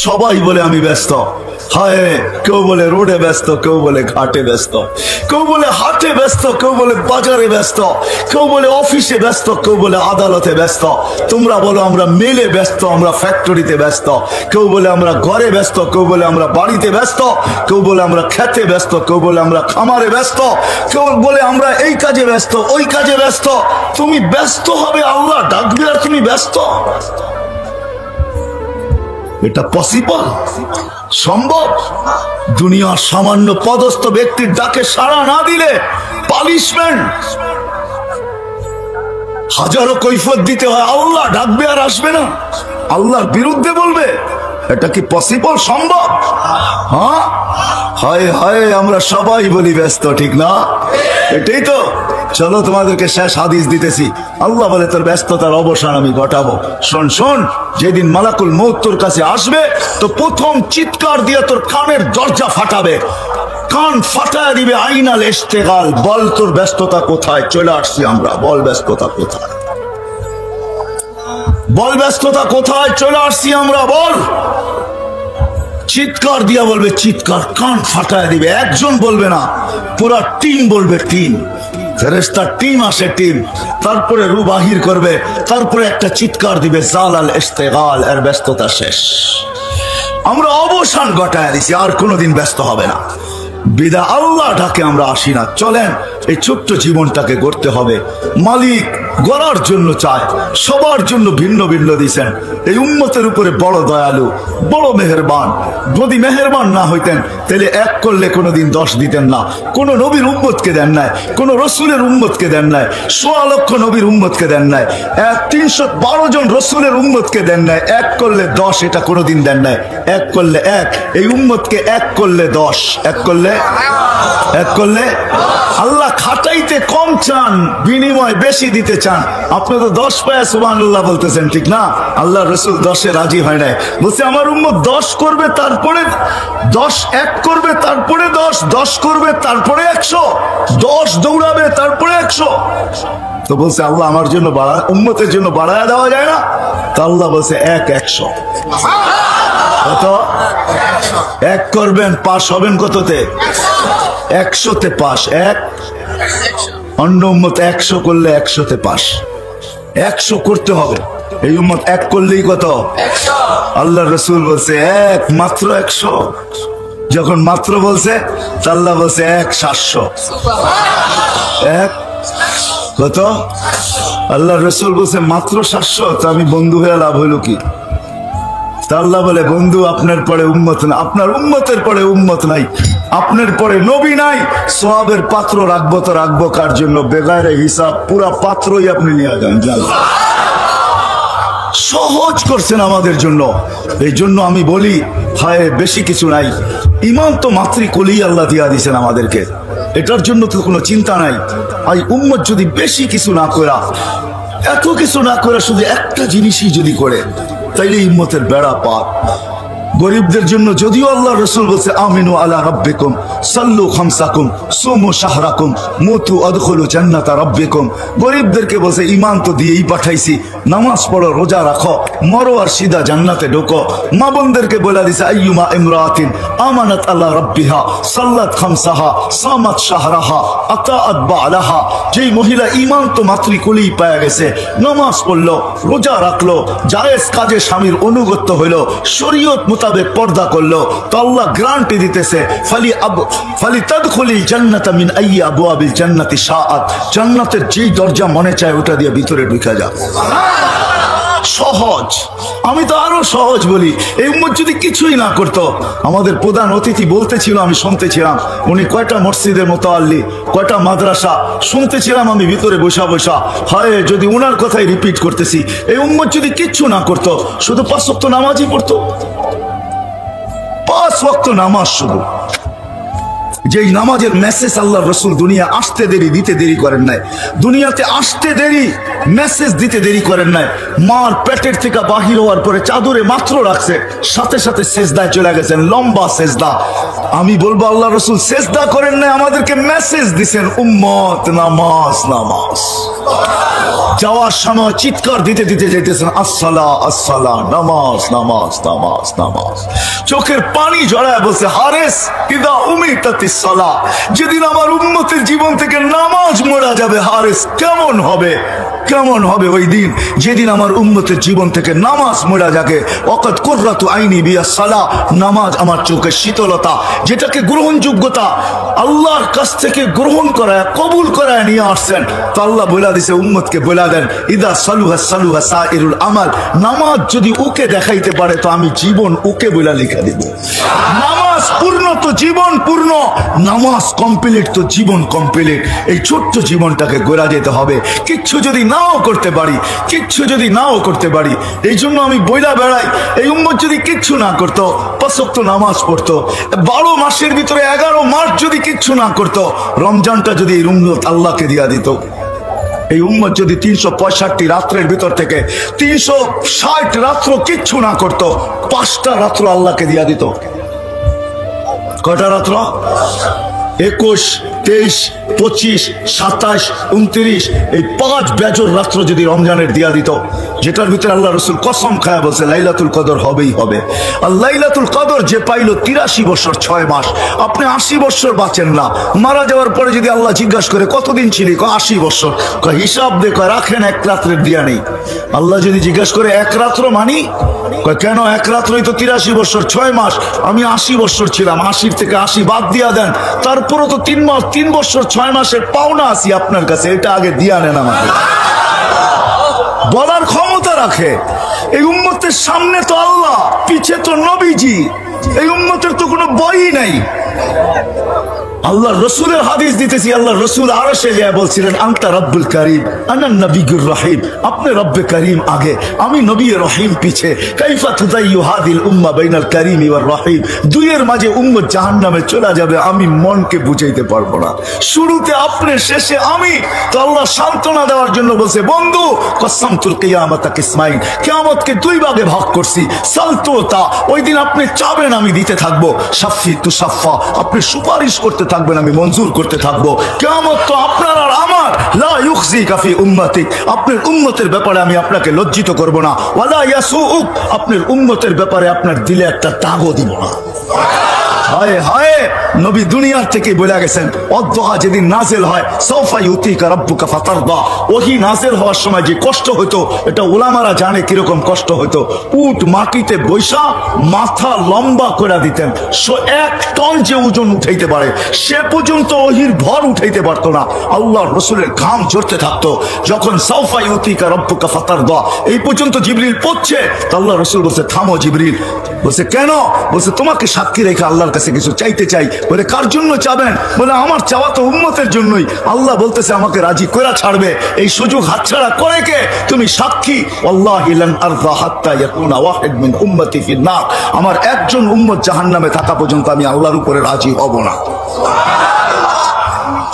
সবাই বলে আমি ব্যস্ত। হায়, কেউ বলে রোডে ব্যস্ত, কেউ বলে ঘাটে ব্যস্ত, কেউ বলে হাটে ব্যস্ত, কেউ বলে বাজারে ব্যস্ত, কেউ বলে অফিসে ব্যস্ত, কেউ বলে আদালতে ব্যস্ত। তোমরা বলো আমরা মেলে ব্যস্ত, আমরা ফ্যাক্টরিতে ব্যস্ত। কেউ বলে আমরা ঘরে ব্যস্ত, কেউ বলে আমরা বাড়িতে ব্যস্ত, কেউ বলে আমরা খেতে ব্যস্ত, কেউ বলে আমরা খামারে ব্যস্ত, কেউ বলে আমরা এই কাজে ব্যস্ত, ওই কাজে ব্যস্ত। তুমি ব্যস্ত হবে, আল্লাহ ডাকবে আর তুমি ব্যস্ত? এটা পসিবল? সম্ভব? দুনিয়ার সামান্য পদস্থ ব্যক্তির ডাকে সাড়া না দিলে পানিশমেন্ট, হাজারো কৈফিয়ত দিতে হয়। আল্লাহ ডাকবে আর আসবে না, আল্লাহর বিরুদ্ধে বলবে? এটা কি পসিবল? সম্ভব? হ্যাঁ, হায় হায়, আমরা সবাই বলি ব্যস্ত, ঠিক না? এটাই তো। চলো তোমাদেরকে শেষ হাদিস দিতেছি। আল্লাহ বলে তোর ব্যস্ততার অবসান আমি ঘটাবো। শোন শোন, যেদিন মালাকুল মউত তোর কাছে আসবে তো প্রথম চিৎকার দিয়ে তোর কানের দরজা ফাটাবে, কান ফাটায় দিবে। আইনাল ইশতেগাল, বল তোর ব্যস্ততা কোথায়? চলে আসছি আমরা, বল ব্যস্ততা কোথায়? বল ব্যস্ততা কোথায়? চলে আসছি আমরা, বল। চিৎকার দিয়া বলবে, চিৎকার, কান ফাটায় দিবে। একজন বলবে না, পুরা টিম বলবে, টিম, ফেরেশতার টিম আসে, টিম। তারপরে রূহ বাহির করবে, তারপরে একটা চিৎকার দিবে, জালাল ইশতেগাল, এর ব্যস্ততা শেষ। আমরা অবসান ঘটায় দিছি, আর কোনোদিন ব্যস্ত হবে না। বিদা আল্লাহ ডাকে আমরা আসি না। চলেন, এই ছোট্ট জীবনটাকে গড়তে হবে। মালিক গড়ার জন্য চায়, সবার জন্য ভিন্ন ভিন্ন দিছেন। এই উম্মতের উপরে বড় দয়ালু, বড় মেহেরবান। যদি মেহেরবান না হইতেন তাহলে এক করলে কোনোদিন 10 দিতেন না। কোন নবীর উম্মতকে দেন নাই, কোন রসুলের উম্মতকে দেন নাই, 1.25 লক্ষ নবীর উম্মতকে দেন নাই, 312 জন রসুলের উম্মতকে দেন নাই। এক করলে 10, এটা কোনোদিন দেন নাই। এক করলে 1, এই উম্মতকে এক করলে 10, এক করলে আল্লাহ খাটাইতে কম চান, বিনিময় বেশি দিতে চান। আপনি তো 10 পায়া সুবহানাল্লাহ বলতেছেন, ঠিক না? আল্লাহ রসুল 10-এ রাজি হয় নাই, বলছে আমার উম্মত 10 করবে, তারপরে 10 এক করবে, তারপরে 10 করবে, তারপরে 100, 10 দৌড়াবে, তারপরে 100। তো বলছে আল্লাহ আমার জন্য উম্মতের জন্য বাড়ায়া দেওয়া যায় না? তো আল্লাহ বলছে 100। কত? 1 করবেন, পাশ হবেন কততে? 100-তে পাশ। অন্য উম্মত 100 করলে 100-তে পাশ। 100 করতে হবে। এই উম্মত 1 করলেই কত? 100। আল্লাহ রসুল বলছে মাত্র 100। যখন মাত্র বলছে, আল্লাহ বলছে 700। কত? আল্লাহ রসুল বলছে মাত্র 700। তো আমি বন্ধু হয়ে লাভ হইল কি? আল্লাহ বলে, বন্ধু আপনার পরে উম্মত না, আপনার উম্মতের পরে উম্মত নাই, আপনার পরে নবী নাই। সওয়াবের পাত্র রাখবো তো রাখবো কার জন্য? বেগারে হিসাব পুরা পাত্রই আপনি নিয়ে যান। সহজ করছেন আমাদের জন্য। এই জন্য আমি বলি, হায় বেশি কিছু নাই, ইমান তো মাতৃকুলি আল্লাহ দিয়া দিয়েছেন আমাদেরকে, এটার জন্য তো কোনো চিন্তা নাই। এই উম্মত যদি বেশি কিছু না করে, এত কিছু না করে, শুধু একটা জিনিসই যদি করে, তাইলে উম্মতের বেড়া পার। গরিবদের জন্য যদিও আল্লাহ রসুল বলছে আমিনু আলা রাব্বিকুম সাল্লু খামসাকুম সুমু শাহরাকুম মুতু আদখুলু জান্নাতা রাব্বিকুম। গরিবদেরকে বলছে ইমান তো দিয়েই পাঠাইছি, নামাজ পড়ো, রোজা রাখো, মরো আর সিধা জান্নাতে ঢোকো। মা বোনদেরকে বলে দিছে আইয়ুমা ইমরাতিন আমানাত আলা রাব্বিহা সাল্লাত খামসাহা সামাত শাহরাহা আতাআত বালাহা। যেই মহিলা ইমান তো মাতৃকুলেই পাওয়া গেছে, নামাজ পড়লো, রোজা রাখলো, জায়েজ কাজে স্বামীর অনুগত্য হইলো, শরীয়ত মোতাবেক পর্দা করলো, তো আল্লাহ গ্যারান্টি দিতেছে ফালি তাদখুলিল জান্নাতা মিন আইয়ি আবওয়াবিল জান্নাতি শাআত। জান্নাতের যেই দরজা মনে চায় ওটা দিয়ে ভিতরে ঢুকে যাও। সহজ। আমি তো আরো সহজ বলি। এই উম্মত যদি কিছুই না করতো, আমাদের প্রধান অতিথি বলতেছিল, আমি শুনতেছিলাম, উনি কয়টা মসজিদের মুতাআল্লি, কয়টা মাদ্রাসা শুনতেছিলাম আমি ভিতরে বসা বসা। হায়, যদি উনার কথাই রিপিট করতেছি, এই উম্মত যদি কিচ্ছু না করতো, শুধু 5 ওয়াক্ত নামাজই পড়তো, 5 ওয়াক্ত নামাজ শুধু, যেই নামাজের মেসেজ আল্লাহ রসুল দুনিয়া আসতে দেরি দিতে দেরি করেন নাই, দুনিয়াতে আসতে দেরি মেসেজ দিতে দেরি করেন নাই। মার পেটের থেকে বাহির হওয়ার পরে চাদরে মাত্র রাখছে, সাথে সাথে সেজদায় চলে গেছেন, লম্বা সেজদা। আমি বলবো আল্লাহ রসুল সেজদা করেন নাই, আমাদেরকে মেসেজ দিছেন উম্মত নামাজ নামাজ। যাওয়ার সময় চিৎকার দিতে দিতে যেতেছেন আসসালা আসসালা, নামাজ নামাজ নামাজ নামাজ। চোখের পানি জড়ায় বলছে হারেস ইদা উমিতাতিস সালাহ, যেদিন আমার উম্মতের জীবন থেকে নামাজ মোড়া যাবে হারেস কেমন হবে, কেমন হবে ওই দিন যেদিন আমার উম্মতের জীবন থেকে নামাজ মোড়া যাবে। ওয়াকাদ কুররাতু আইনি বিয়াস সালাহ, নামাজ আমার চোখের শীতলতা, যেটাকে গ্রহণযোগ্যতা আল্লাহর কাছ থেকে গ্রহণ করায় কবুল করায় নিয়ে আসছেন। তো আল্লাহ বলে দিছে উম্মতকে বলে দেন ইদা সালুহা সালুহা সাইরুল আমাল, নামাজ যদি ওকে দেখাইতে পারে তো আমি জীবন ওকে বলে লিখে দিব। নামাজ পূর্ণ তো জীবন পূর্ণ, নামাজ কমপ্লিট তো জীবন কমপ্লিট। এই ছোট্ট জীবনটাকে গোড়া যেতে হবে, কিচ্ছু যদি নাও করতে পারি, কিচ্ছু যদি নাও করতে পারি। এই জন্য আমি বইলা বেড়াই, এই উম্মত যদি কিচ্ছু না করতো, 5 ওয়াক্ত নামাজ পড়তো, 12 মাসের ভিতরে 11 মাস যদি কিচ্ছু না করতো, রমজানটা যদি এই উম্মত আল্লাহকে দিয়া দিত, এই উম্মত যদি 365 রাত্রের ভিতর থেকে 360 রাত্র কিচ্ছু না করত, 5টা রাত্র আল্লাহকে দিয়া দিত। কয়টা রাত্র? 21, 23, 25, 27, 29, এই 5 বেজর রাত্র যদি রমজানের দিয়া দিত, যেটার ভিতরে আল্লাহ রসুল কসম খায়া বলছে লাইলাতুল কদর হবেই হবে। আর লাইলাতুল কদর যে পাইল 83 বছর 6 মাস, আপনি 80 বছর বাঁচেন না। মারা যাওয়ার পরে যদি আল্লাহ জিজ্ঞাসা করে কতদিন ছিলি, 80 বছর, হিসাব দেখো রাখেন 1 রাত্রের দিয়া নেই। আল্লাহ যদি জিজ্ঞাসা করে 1 রাত্র মানি, কেন 1 রাত্রই তো 83 বছর 6 মাস, আমি 80 বছর ছিলাম, 80 থেকে 80 বাদ দিয়া দেন, তারপরও তো 3 বছর 6 মাসের পাওনা আছি আপনার কাছে, এটা আগে দিয়া নেন আমাকে। বলার ক্ষমতা রাখে। এই উম্মতের সামনে তো আল্লাহ, পিছে তো নবীজি, এই উম্মতের তো কোনো বই নাই। আল্লাহ রসুলের হাদিস দিতেছি, আল্লাহ রসুল আরশে গিয়ে বলছিলেন আনতা রব্বুল করিম আনা নবিয়ুর রহিম, আপনি রব্বে করিম আগে, আমি নবী রহিম পিছে। কাইফা তুদাইয়ু হাদিল উম্মাহ বাইনাল করিম ওয়ার রহিম, দুইয়ের মাঝে উম্মত জাহান্নামে চলে যাবে, আমি মনকে বুঝাইতে পারবো না। শুরুতে আপনি, শেষে আমি। তো আল্লাহ সান্ত্বনা দেওয়ার জন্য বলছে বন্ধু কসসামতুল কিয়ামাতা কিসমাইন, কিয়ামতকে 2 ভাগে ভাগ করছি। সালতুতা, ওই দিন আপনি চাবেন আমি দিতে থাকবো, শাফি তু শাফা, আপনি সুপারিশ করতে থাকবেন আমি মঞ্জুর করতে থাকবো। কিয়ামত তো আপনার আর আমার, লা ইউখজিকা ফি উম্মতিক, আপনার উম্মতের ব্যাপারে আমি আপনাকে লজ্জিত করব না, ওয়ালা ইয়াসুউক, আপনার উম্মতের ব্যাপারে আপনার দিলে একটা দাগও দিব না। হায় হায়, নবী দুনিয়ার থেকে বলে গেছেন অদ্দোহা যেদিন নাজেল হয় সাউফা ইউতিকা রাব্বুকা ফাতারদা, ওহী নাজেল হওয়ার সময় যে কষ্ট হতো, এটা উলামারা জানে কিরকম কষ্ট হতো। উট মাটিতে বৈশা মাথা লম্বা করে দিতেন, 1 টন যে ওজন উঠাইতে পারে সে পর্যন্ত ওহির ভর উঠাইতে পারতো না। আল্লাহর রসুলের ঘাম ঝরতে থাকতো। যখন সাউফা ইউতিকা রাব্বুকা ফাতারদা এই পর্যন্ত জিবরিল পড়ছে, আল্লাহ রসুল বলছে থামো জিবরিল। বলছে কেন? বলছে তোমাকে সাক্ষী রেখে আল্লাহর কাছে কিছু চাইতে চাই। বলে কার জন্য চাবেন? বলে আমার চাওয়া তো উম্মতের জন্যই। আল্লাহ বলতেছে আমাকে রাজি করে ছাড়বে, এই সুযোগ হাতছাড়া করে কে? তুমি সাক্ষী। ওয়াল্লাহি লান আরদা হাত্তা ইয়াকুনা ওয়াহিদ মিন উম্মতি ফিন নার, আমার একজন উম্মত জাহান্নামে থাকা পর্যন্ত আমি আল্লাহর উপরে রাজি হব না।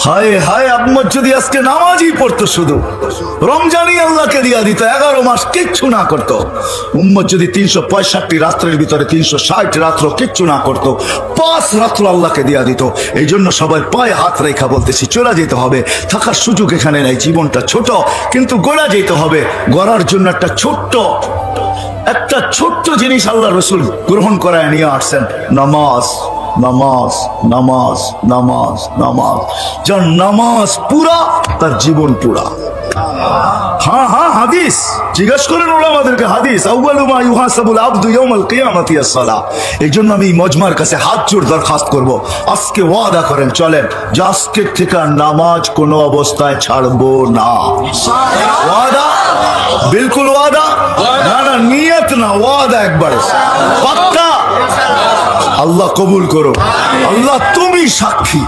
হায় হায়, উম্মত যদি আজকে নামাজই পড়তো, শুধু রমজানই আল্লাহকে দিয়া দিত, 11 মাস কিচ্ছু না করতো, উম্মত যদি 365 রাত্রের ভিতরে 360 রাত্র কিচ্ছু না করতো, 5 রাত্র আল্লাহকে দিয়া দিত। এই জন্য সবাই পায়ে হাত রেখা বলতেছি চলে যেতে হবে, থাকার সুযোগ এখানে নাই। জীবনটা ছোট, কিন্তু গড়া যেতে হবে। গড়ার জন্য একটা ছোট্ট জিনিস আল্লাহ রসুল গ্রহণ করায় নিয়ে আসছেন, নামাজ নামাজ নামাজ নামাজ নামাজ। যার নামাজ পুরা তার জীবন পুরা। হ্যাঁ হ্যাঁ, হাদিস জিজ্ঞাসা করেন ওলামাদেরকে, হাদিস আউয়ালু মা ইউহাসাবুল আবদু ইয়াউমাল কিয়ামাতি আস-সালাহ। এই জন্য আমি মজমার কাছে হাত জোড় দরখাস্ত করব, আজকে ওয়াদা করেন চলেন যে আজকের থেকে নামাজ কোনো অবস্থায় ছাড়বো না। ওয়াদা, বিলকুল ওয়াদা, না না নিয়ত না, ওয়াদা একবারে পাক্কা। আল্লাহ কবুল করো। আল্লাহ তুমি সাক্ষী,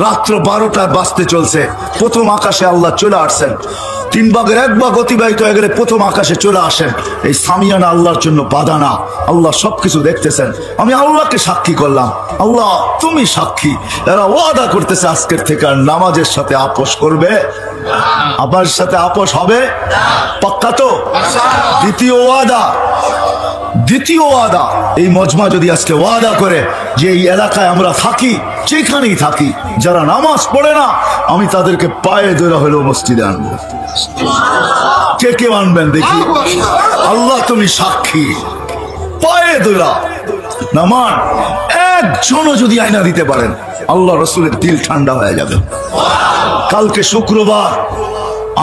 রাত্র 12টা বাজতে চলছে, প্রথম আকাশে আল্লাহ চলে আসছেন। 3 ভাগের 1 ভাগ অতিবাহিত হয়ে গেলে প্রথম আকাশে চলে আসেন। এই সামিয়ানা আল্লাহর জন্য বাধা না, আল্লাহ সবকিছু দেখতেছেন। আমি আল্লাহকে সাক্ষী করলাম, আল্লাহ তুমি সাক্ষী। এরা ওয়াদা করতেছে আজকের থেকে আর নামাজের সাথে আপোষ করবে, আবার সাথে আপোষ হবে, পাক্কা তো? দ্বিতীয় ওয়াদা, এই মজমা যদি আজকে ওয়াদা করে যে এই এলাকায় আমরা থাকি, যেখানেই থাকি, যারা নামাজ পড়ে না আমি তাদেরকে পায়ে ধরে হলেও মসজিদে আনবো। কে কে আনবেন দেখি? আল্লাহ তুমি সাক্ষী, পায়ে ধরা নামান একজনও যদি আয়না দিতে পারেন, আল্লাহ রসুলের দিল ঠান্ডা হয়ে যাবে। কালকে শুক্রবার,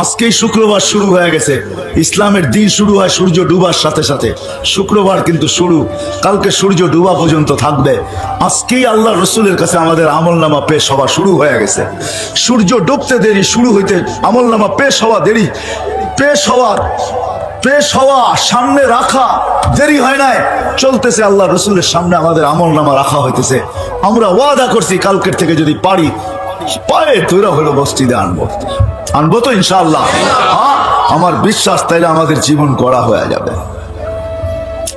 আজকেই শুক্রবার শুরু হয়ে গেছে। ইসলামের দিন শুরু হয় সূর্য ডুবার সাথে সাথে, শুক্রবার কিন্তু শুরু, কালকে সূর্য ডুবা পর্যন্ত থাকবে। আজকেই আল্লাহ রসুলের কাছে আমাদের আমলনামা পেশ হওয়া শুরু হয়ে গেছে। সূর্য ডুবতে দেরি, শুরু হইতে আমলনামা পেশ হওয়া দেরি, পেশ হওয়া সামনে রাখা দেরি হয় নাই, চলতেছে। আল্লাহ রসুলের সামনে আমাদের আমলনামা রাখা হইতেছে। আমরা ওয়াদা করছি কালকের থেকে যদি পারি পায়ে তৈরা হলো মসজিদে আনবো তো ইনশাআল্লাহ। আমার বিশ্বাস তাইলে আমাদের জীবন গড়া হয়ে যাবে।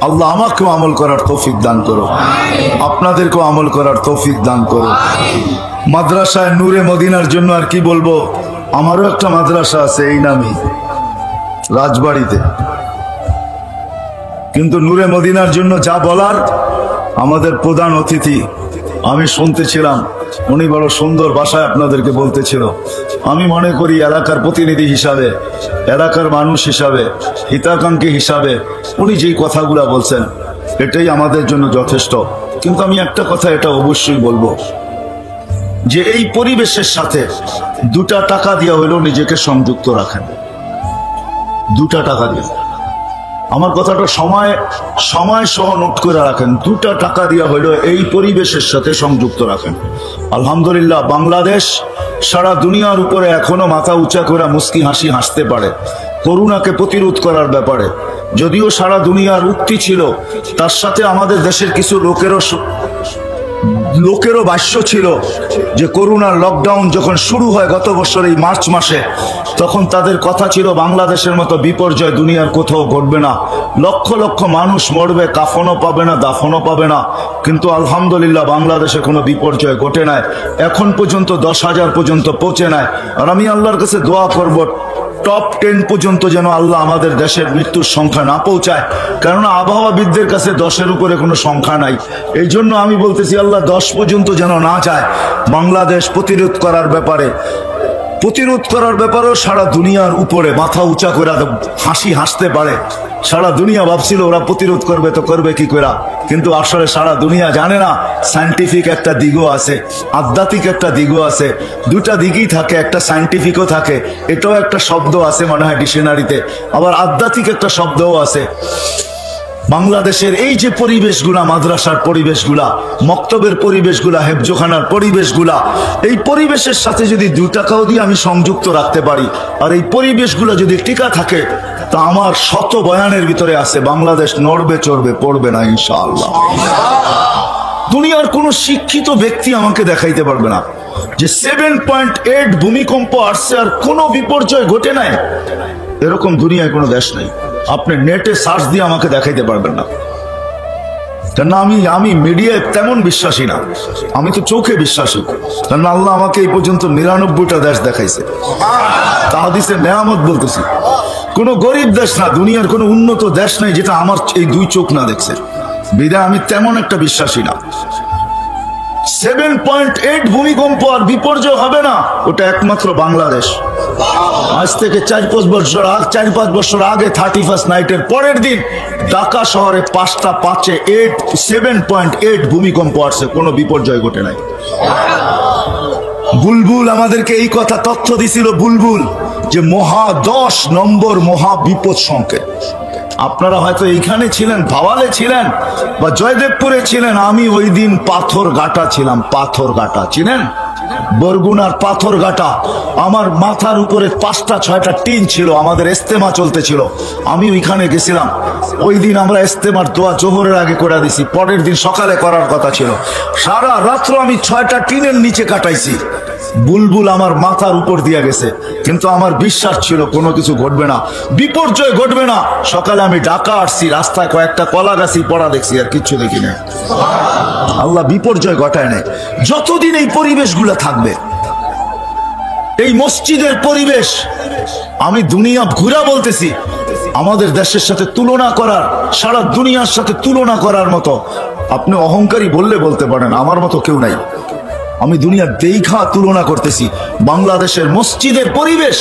আল্লাহ আমাকেও আমল করার তৌফিক দান করো, আপনাদেরকেও আমল করার তৌফিক দান করো। মাদ্রাসায় নূরে মদিনার জন্য আর কি বলবো, আমারও একটা মাদ্রাসা আছে এই নামই, রাজবাড়িতে। কিন্তু নূরে মদিনার জন্য যা বলার, আমাদের প্রধান অতিথি আমি শুনতেছিলাম, উনি বড় সুন্দর ভাষায় আপনাদেরকে বলতেছিল। আমি মনে করি এলাকার প্রতিনিধি হিসাবে, এলাকার মানুষ হিসাবে, হিতাকাঙ্ক্ষী হিসাবে উনি যেই কথাগুলো বলছেন এটাই আমাদের জন্য যথেষ্ট। কিন্তু আমি একটা কথা এটা অবশ্যই বলবো যে এই পরিবেশের সাথে 2টা টাকা দিয়ে হলেও নিজেকে সংযুক্ত রাখেন। 2টা টাকা দিয়ে, আমার কথাটা সময় সহ নোট করে রাখেন। 2টা টাকা দিয়া হইল এই পরিবেশের সাথে সংযুক্ত রাখেন। আলহামদুলিল্লাহ, বাংলাদেশ সারা দুনিয়ার উপরে এখনো মাথা উঁচা করে মুস্কি হাসি হাসতে পারে করোনাকে প্রতিরোধ করার ব্যাপারে। যদিও সারা দুনিয়ার উক্তি ছিল, তার সাথে আমাদের দেশের কিছু লোকেরও ভাষ্য ছিল যে করোনার লকডাউন যখন শুরু হয় গত বছর এই মার্চ মাসে, তখন তাদের কথা ছিল বাংলাদেশের মতো বিপর্যয় দুনিয়ার কোথাও ঘটবে না, লক্ষ লক্ষ মানুষ মরবে, কাফনও পাবে না, দাফনও পাবে না। কিন্তু আলহামদুলিল্লাহ বাংলাদেশে কোনো বিপর্যয় ঘটে নাই, এখন পর্যন্ত 10,000 পর্যন্ত পৌঁছে নাই। আর আমি আল্লাহর কাছে দোয়া করব টপ 10 পর্যন্ত যেন আল্লাহ আমাদের দেশের মৃত্যুর সংখ্যা না পৌঁছায়, কেননা আবহাওয়াবিদদের কাছে 10-এর উপরে কোনো সংখ্যা নাই। এই জন্য আমি বলতেছি আল্লাহ 10 পর্যন্ত যেন না যায়। বাংলাদেশ প্রতিরোধ করার ব্যাপারেও সারা দুনিয়ার উপরে মাথা উঁচা করে হাসি হাসতে পারে। সারা দুনিয়া ভাবছিল ওরা প্রতিরোধ করবে, তো করবে কি করে, কিন্তু আসলে সারা দুনিয়া জানে না সায়েন্টিফিক একটা দিকও আছে, আধ্যাত্মিক একটা দিকও আছে। 2টা দিকই থাকে, একটা সায়েন্টিফিকও থাকে, এটাও একটা শব্দ আছে মনে হয় ডিকশনারিতে, আবার আধ্যাত্মিক একটা শব্দও আছে। বাংলাদেশের এই যে পরিবেশগুলা, মাদ্রাসার পরিবেশগুলা, মক্তবের পরিবেশগুলা, হেফজোখানার পরিবেশগুলা, এই পরিবেশের সাথে যদি 2 টাকাও দিয়ে আমি সংযুক্ত রাখতে পারি, আর এই পরিবেশগুলা যদি টিকা থাকে, তা আমার শত বয়ানের ভিতরে আছে বাংলাদেশ নড়বে চড়বে পড়বে না ইনশাআল্লাহ। দুনিয়ার কোন শিক্ষিত ব্যক্তি আমাকে দেখাইতে পারবে না যে 7.8 ভূমিকম্প আসছে আর কোনো বিপর্যয় ঘটে নাই, এরকম দুনিয়ায় কোনো দেশ নেই। আপনি নেটে সার্চ দিয়ে আমাকে দেখাইতে পারবেন না, কেন আমি মিডিয়ায় তেমন বিশ্বাসী না, আমি তো চোখে বিশ্বাসী। কেন আল্লাহ আমাকে এই পর্যন্ত 99টা দেশ দেখাইছে, তাহাদিসের নেয়ামত বলতেছি। কোন গরিব দেশ না, দুনিয়ার কোন উন্নত দেশ নাই যেটা আমার এই 2 চোখ না দেখছে, বিধায় আমি তেমন একটা বিশ্বাসী না। 7.8 ভূমিকম্প আর বিপর্যয় হবে না, ওটা একমাত্র বাংলাদেশ। আজ থেকে 4-5 বছর আগে 31st নাইটের পরের দিন ঢাকা শহরে 5টা 7.8 ভূমিকম্প আসছে, কোনো বিপর্যয় ঘটে নাই। বুলবুল আমাদেরকে এই কথা তথ্য দিছিল, বুলবুল, যে 10 নম্বর মহা বিপদ সংকেত। আপনারা হয়তো এইখানে ছিলেন, ভাওয়ালে ছিলেন বা জয়দেবপুরে ছিলেন, আমি ওই দিন পাথরঘাটা ছিলাম। পাথরঘাটা চিনেন? বরগুনার পাথরঘাটা। আমার মাথার উপরে 5টা-6টা টিন ছিল, আমাদের ইস্তেমা চলতেছিল, আমি ওইখানে গেছিলাম। ওই দিন আমরা ইস্তেমার দোয়া জোহরের আগে করে দিছি, পরের দিন সকালে করার কথা ছিল। সারা রাত্র আমি 6টা টিনের নিচে কাটাইছি। বুলবুল আমার মাথার উপর দিয়ে গেছে, কিন্তু আমার বিশ্বাস ছিল কোনো কিছু ঘটবে না, বিপর্যয় ঘটবে না। সকালে আমি ঢাকা আসছি, রাস্তায় কয়েকটা কলা গাছি পড়া দেখছি, আর কিচ্ছু দেখি না। আল্লাহ বিপর্যয় ঘটায় নাই। যতদিন এই পরিবেশগুলো থাকবে, এই মসজিদের পরিবেশ, আমি দুনিয়া ঘুরা বলতেছি, আমাদের দেশের সাথে তুলনা করার, সারা দুনিয়ার সাথে তুলনা করার মতো, আপনি অহংকারী বললে বলতে পারেন, আমার মতো কেউ নাই। আমি দুনিয়ার দেখা তুলনা করতেছি। বাংলাদেশের মসজিদের পরিবেশ,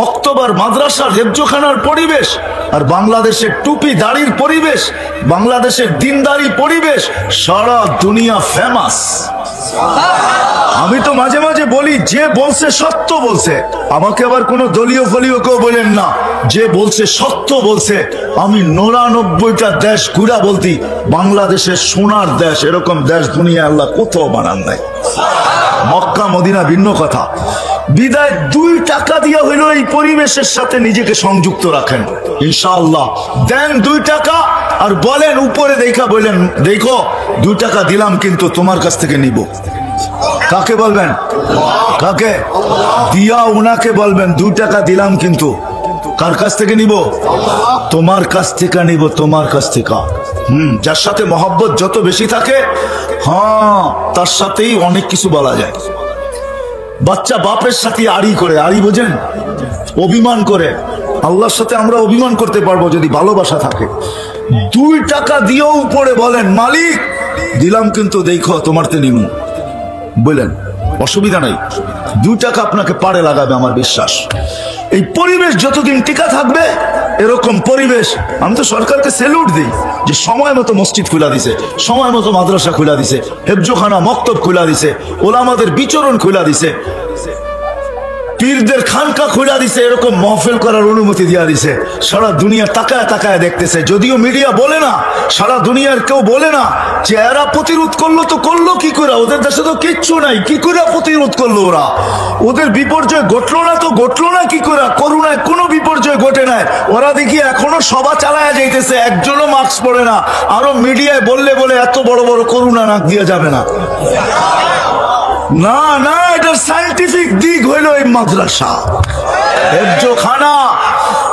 মক্তবার মাদ্রাসার হেফজোখানার পরিবেশ, আর বাংলাদেশের টুপি দাড়ির পরিবেশ, বাংলাদেশের দিনদারি পরিবেশ, সারা দুনিয়া ফেমাস। আমি তো মাঝে মাঝে বলি, যে বলছে সত্য বলছে। আমাকে আবার কোনো দলীয় ফলীয় কেউ বলেন না, যে বলছে সত্য বলছে। আমি 99টা দেশ ঘুরা বলতি, বাংলাদেশের সোনার দেশ, এরকম দেশ দুনিয়া আল্লাহ কোথাও বানান নাই। মক্কা মদিনা ভিন্ন কথা। বিদায় 2 টাকা দিয়া হইল এই পরিবেশের সাথে নিজেকে সংযুক্ত রাখেন, ইনশাআল্লাহ। দেন 2 টাকা আর বলেন, উপরে দেখা বলেন, দেখো 2 টাকা দিলাম কিন্তু তোমার কাছ থেকে নিব। কাকে বলবেন? কাকে দিয়া? উনাকে বলবেন 2 টাকা দিলাম কিন্তু কার কাছ থেকে নিব? তোমার কাছ থেকে নিব, তোমার কাছ থেকে। যার সাথে মহব্বত যত বেশি থাকে, হ্যাঁ, তার সাথেই অনেক কিছু বলা যায়। বাচ্চা বাপের সাথে আড়ি করে, আড়ি বোঝেন? অভিমান করে। আল্লাহর সাথে আমরা অভিমান করতে পারবো যদি ভালোবাসা থাকে। 2 টাকা দিয়েও উপরে বলেন, মালিক দিলাম কিন্তু দেখো তোমার তে নিমু, বলেন, অসুবিধা নাই। 2 টাকা আপনাকে পাড়ে লাগাবে, আমার বিশ্বাস। এই পরিবেশ যতদিন টিকা থাকবে, এরকম পরিবেশ, আমি তো সরকারকে স্যালুট দিই যে সময় মতো মসজিদ খুলা দিছে, সময় মতো মাদ্রাসা খুলা দিছে, হেফজোখানা মক্তব খুলা দিছে, ওলামাদের বিচরণ খুলা দিছে, পীরদের খানকা খুলা দিছে, এরকম মহফিল করার অনুমতি দিয়া দিছে। সারা দুনিয়া তাকায় তাকায় দেখতেছে। যদিও মিডিয়া বলে না, সারা দুনিয়ার কেউ বলে না যে এরা প্রতিরোধ করলো, তো করলো কি করে? ওদের দেশে তো কিচ্ছু নাই, কি করে প্রতিরোধ করলো ওরা? ওদের বিপর্যয় ঘটলো না তো ঘটলো না কি করে? করোনায় কোনো বিপর্যয় ঘটে নাই, ওরা দেখি এখনো সভা চালায়া যাইতেছে, একজনও মাস্ক পরে না। আরো মিডিয়ায় বললে বলে এত বড় বড় করোনা নাক দিয়ে যাবে না। না না, এটা সায়েন্টিফিক দিক হইল এই মাদ্রাসা হেফজোখানা।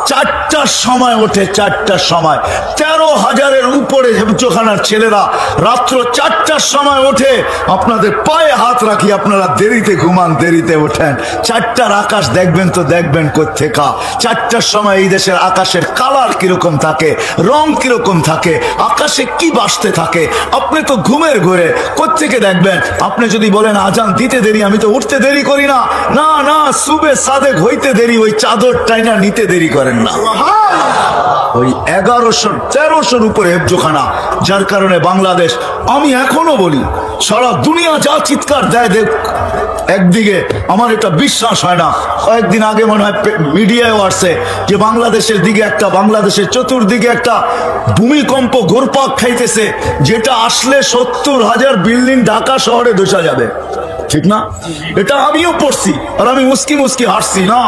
4টার সময় ওঠে, 4টার সময়। 13,000-এর উপরে হেফজোখানার ছেলেরা রাত্র 4টার সময় ওঠে। আপনাদের পায়ে হাত রাখি, আপনারা দেরিতে ঘুমান, দেরিতে ওঠেন। 4টার আকাশ দেখবেন তো দেখবেন কোত্থেকা। 4টার সময় এই দেশের আকাশের কালার কিরকম থাকে, রং কিরকম থাকে, আকাশে কি বাসতে থাকে, আপনি তো ঘুমের ঘরে কোত্থেকে দেখবেন? আপনি যদি বলেন আজান দিতে দেরি, আমি তো উঠতে দেরি করি না। না না, সুবে সাদেক হইতে দেরি, ওই চাদর টাইনা নিতে দেরি করেন না। ওই 1100-1300-র উপরে হেফজোখানা, যার কারণে বাংলাদেশ, আমি এখনো বলি, সারা দুনিয়া যা চিৎকার দেয় দেখ, একদিকে আমার এটা বিশ্বাস হয় না। কয়েকদিন আগে মনে হয় মিডিয়ায় আসছে যে বাংলাদেশের দিকে একটা, বাংলাদেশের চতুর্দিকে একটা ভূমিকম্প ঘুরপাক খাইতেছে, যেটা আসলে 70,000 বিল্ডিং ঢাকা শহরে ধসে যাবে। ঠিক না? এটা আমিও পড়ছি, আর আমি মুস্কি মুস্কি হাসছি। না,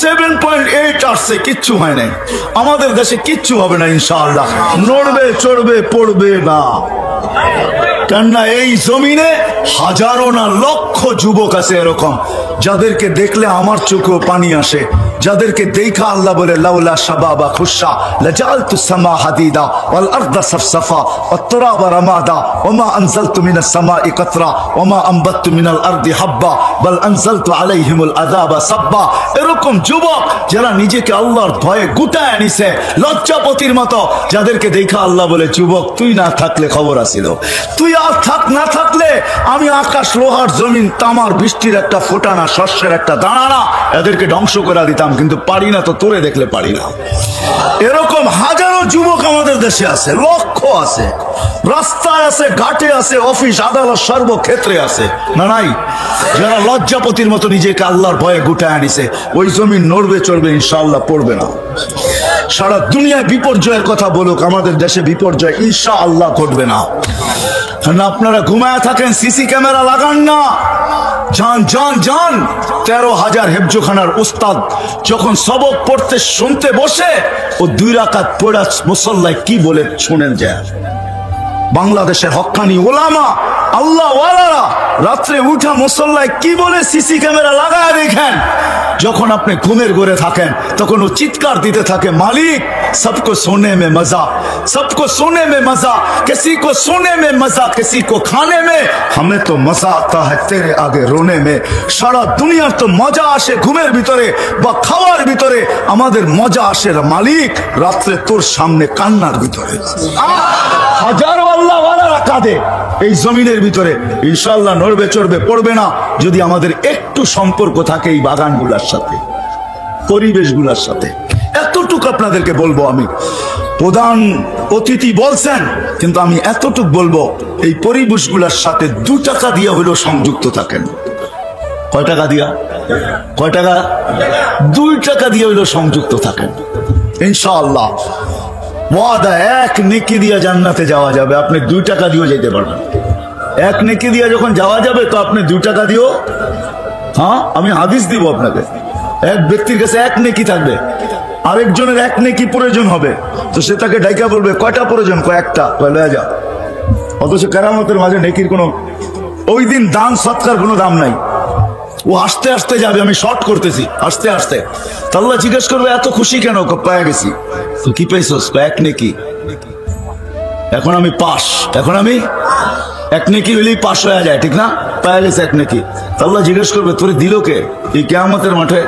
7.8 আসছে, কিচ্ছু হয় নাই। আমাদের দেশে কিচ্ছু হবে না ইনশাআল্লাহ, নড়বে চড়বে পড়বে না। কেননা এই জমিনে হাজারো না লক্ষ যুবক আছে এরকম, যাদেরকে দেখলে আমার চোখেও পানি আসে, যাদেরকে দেখা আল্লাহ বলে লাউলা শাবাবা খুশা লাজালতু সামা হাদিদা ওয়াল আরদা সাফসাফা ওয়াত তুরাবা রামাদা ওমা আনজালতু মিনাস সামাই কাতরা ওমা আনবাততু মিনাল আরদি হাব্বা বাল আনজালতু আলাইহিমুল আযাবা সাব্বা। এরকম যুবক যারা নিজেকে আল্লাহর ভয়ে গুটায় নিছে লজ্জাপতির মতো, যাদেরকে দেখা আল্লাহ বলে যুবক তুই না থাকলে খবর আছিল, তুই আর থাক না থাকলে আমি আকাশ লোহার জমিন তামার বৃষ্টির একটা ফোঁটা না, শস্যের একটা দানা না, এদেরকে ধ্বংস করে দিতাম, কিন্তু পারি না। তো তোরে দেখলে পারি না। এরকম হাজারো যুবক আমাদের দেশে আছে, লক্ষ আছে, রাস্তায় আছে, ঘাটে আছে, অফিস আদালত সর্বক্ষেত্রে আছে, না নাই? যারা লজ্জাপতির মতো নিজেকে আল্লাহর ভয়ে গুটায় আনিছে। ওই জমিন নড়বে চড়বে ইনশাআল্লাহ, পড়বে না। সারা দুনিয়ায় বিপর্যয়ের কথা বলুক, আমাদের দেশে বিপর্যয় ইনশাআল্লাহ ঘটবে না। আপনারা ঘুমায় থাকেন, সিসি ক্যামেরা লাগান না, যান যান যান। 13,000 হেফজোখানার উস্তাদ যখন সবক পড়তে শুনতে বসে, ও 2 রাকাত পড়া মুসল্লায় কি বলে শুনেন যায়। বাংলাদেশের হক্কানি ওলামা আল্লাহ ওয়ালারা রাত্রে উঠা মুসল্লায় কি বলে সিসি ক্যামেরা লাগায় দেখেন। যখন আপনি ঘুমের ঘরে থাকেন তখন ও চিৎকার দিতে থাকে, মালিক सबको सोने में मजा, सबको सोने में मजा, किसी को सोने में मजा, किसी को खाने में, हमें तो मजा आता है तेरे आगे रोने में। সারা দুনিয়ার তো মজা আসে ঘুমের ভিতরে বা খাওয়ার ভিতরে, আমাদের মজা আসে মালিক রাত্রে তোর সামনে কান্নার ভিতরে। হাজারো আল্লাহ ওয়ালারা কাঁদে এই জমিনের ভিতরে, ইনশাআল্লাহ নড়বে চড়বে পড়বে না যদি আমাদের একটু সম্পর্ক থাকে এই বাগানগুলোর সাথে, পরিবেশগুলোর সাথে। এতটুকু আপনাদেরকে বলবো, আমি প্রধান অতিথি বলছেন কিন্তু আমি এতটুকু বলবো, এই পরিবেশগুলোর সাথে 2 টাকা দিয়ে হলেও সংযুক্ত থাকেন। কয় টাকা দিয়া? কয় টাকা? 2 টাকা দিয়ে হলেও সংযুক্ত থাকেন, ইনশাআল্লাহ ওয়াদা। 1 নেকি দিয়ে জান্নাতে যাওয়া যাবে, আপনি 2 টাকা দিয়েও যেতে পারবেন। 1 নেকি দিয়ে যখন যাওয়া যাবে তো আপনি 2 টাকা দিয়েও, হ্যাঁ আমি হাদিস দিব আপনাকে, এক ব্যক্তির কাছে 1 নেকি থাকবে, আরেকজনের 1 নেকি প্রয়োজন হবে, তো সে তাকে ডাইকা বলবে কয়টা প্রয়োজন? কয়েকটা, লয়ে যা। অথচ কেরামতের মাঝে নেকির কোনো, ওই দিন দান সৎকার কোনো দাম নাই। ও আস্তে আস্তে যাবে, আমি শর্ট করতেছি, আস্তে আস্তে। আল্লাহ জিজ্ঞেস করবে এত খুশি কেন? পায়ে গেছি। তো কি পাইছস? 1 নেকি। এখন আমি পাস, এখন আমি 1 নেকি হইলেই পাস হয়ে যায়, ঠিক না? পায়ে গেছে 1 নেকি। আল্লাহ জিজ্ঞেস করবে তোরে দিল কে এই কিয়ামতের মাঠে?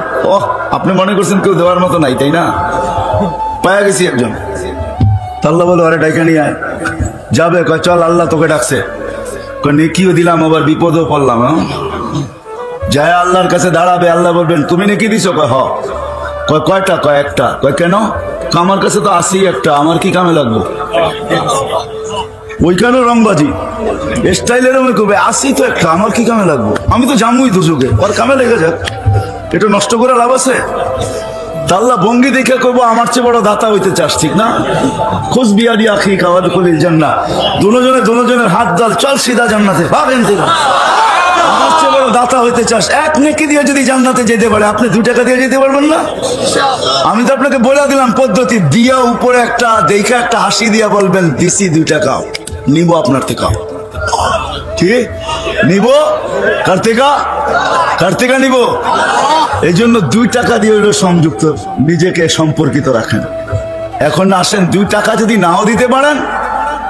আপনি মনে করছেন কেউ দেওয়ার মতো নাই, তাই না? পায়ে গেছি একজন। আল্লাহ বলো আরে ডাইকা নিয়ে আয়। যাবে, কয় চল আল্লাহ তোকে ডাকছে। নেকিও দিলাম আবার বিপদও পড়লাম। যায় আল্লাহর কাছে দাঁড়াবে, আল্লাহ বলবেন তুমি নেকি দিছো? কয় হ। কয় কয়টা? কয় একটা। কয় কেন? আমার কাছে তো আসি একটা, আমার কি কামে লাগবো? ওইখানেও রংবাজি স্টাইলের মনে করবে, আসি তো একটা, আমার কি কামে লাগবো? আমি তো জামুই দুজুকে, ওর কামে লেগে যাক, এটা নষ্ট করে লাভ আছে? আল্লাহ ভঙ্গি দেখে করবো আমার চেয়ে বড় দাতা হইতে চাস, ঠিক না? খোঁজ বিয়ারি আখি খাওয়ার কলিল জান্নাত, দুজনের হাত দাল, চল সিধা জান্নাতে, ভাবেন ঠিক আমার চেয়ে বড় দাতা হইতে চাস, 1 নেকি দিয়ে যদি জান্নাতে যেতে পারে, আপনি 2 টাকা দিয়ে যেতে পারবেন না? আমি তো আপনাকে বলে দিলাম পদ্ধতি, দিয়া উপরে একটা দেখা একটা হাসি দিয়া বলবেন দিছি 2 টাকা, নিব আপনার থেকে। ঠিক নিব, কার থেকে নিব? এই জন্য 2 টাকা দিয়ে হইলো সংযুক্ত, নিজেকে সম্পর্কিত রাখেন। এখন আসেন 2 টাকা যদি নাও দিতে পারেন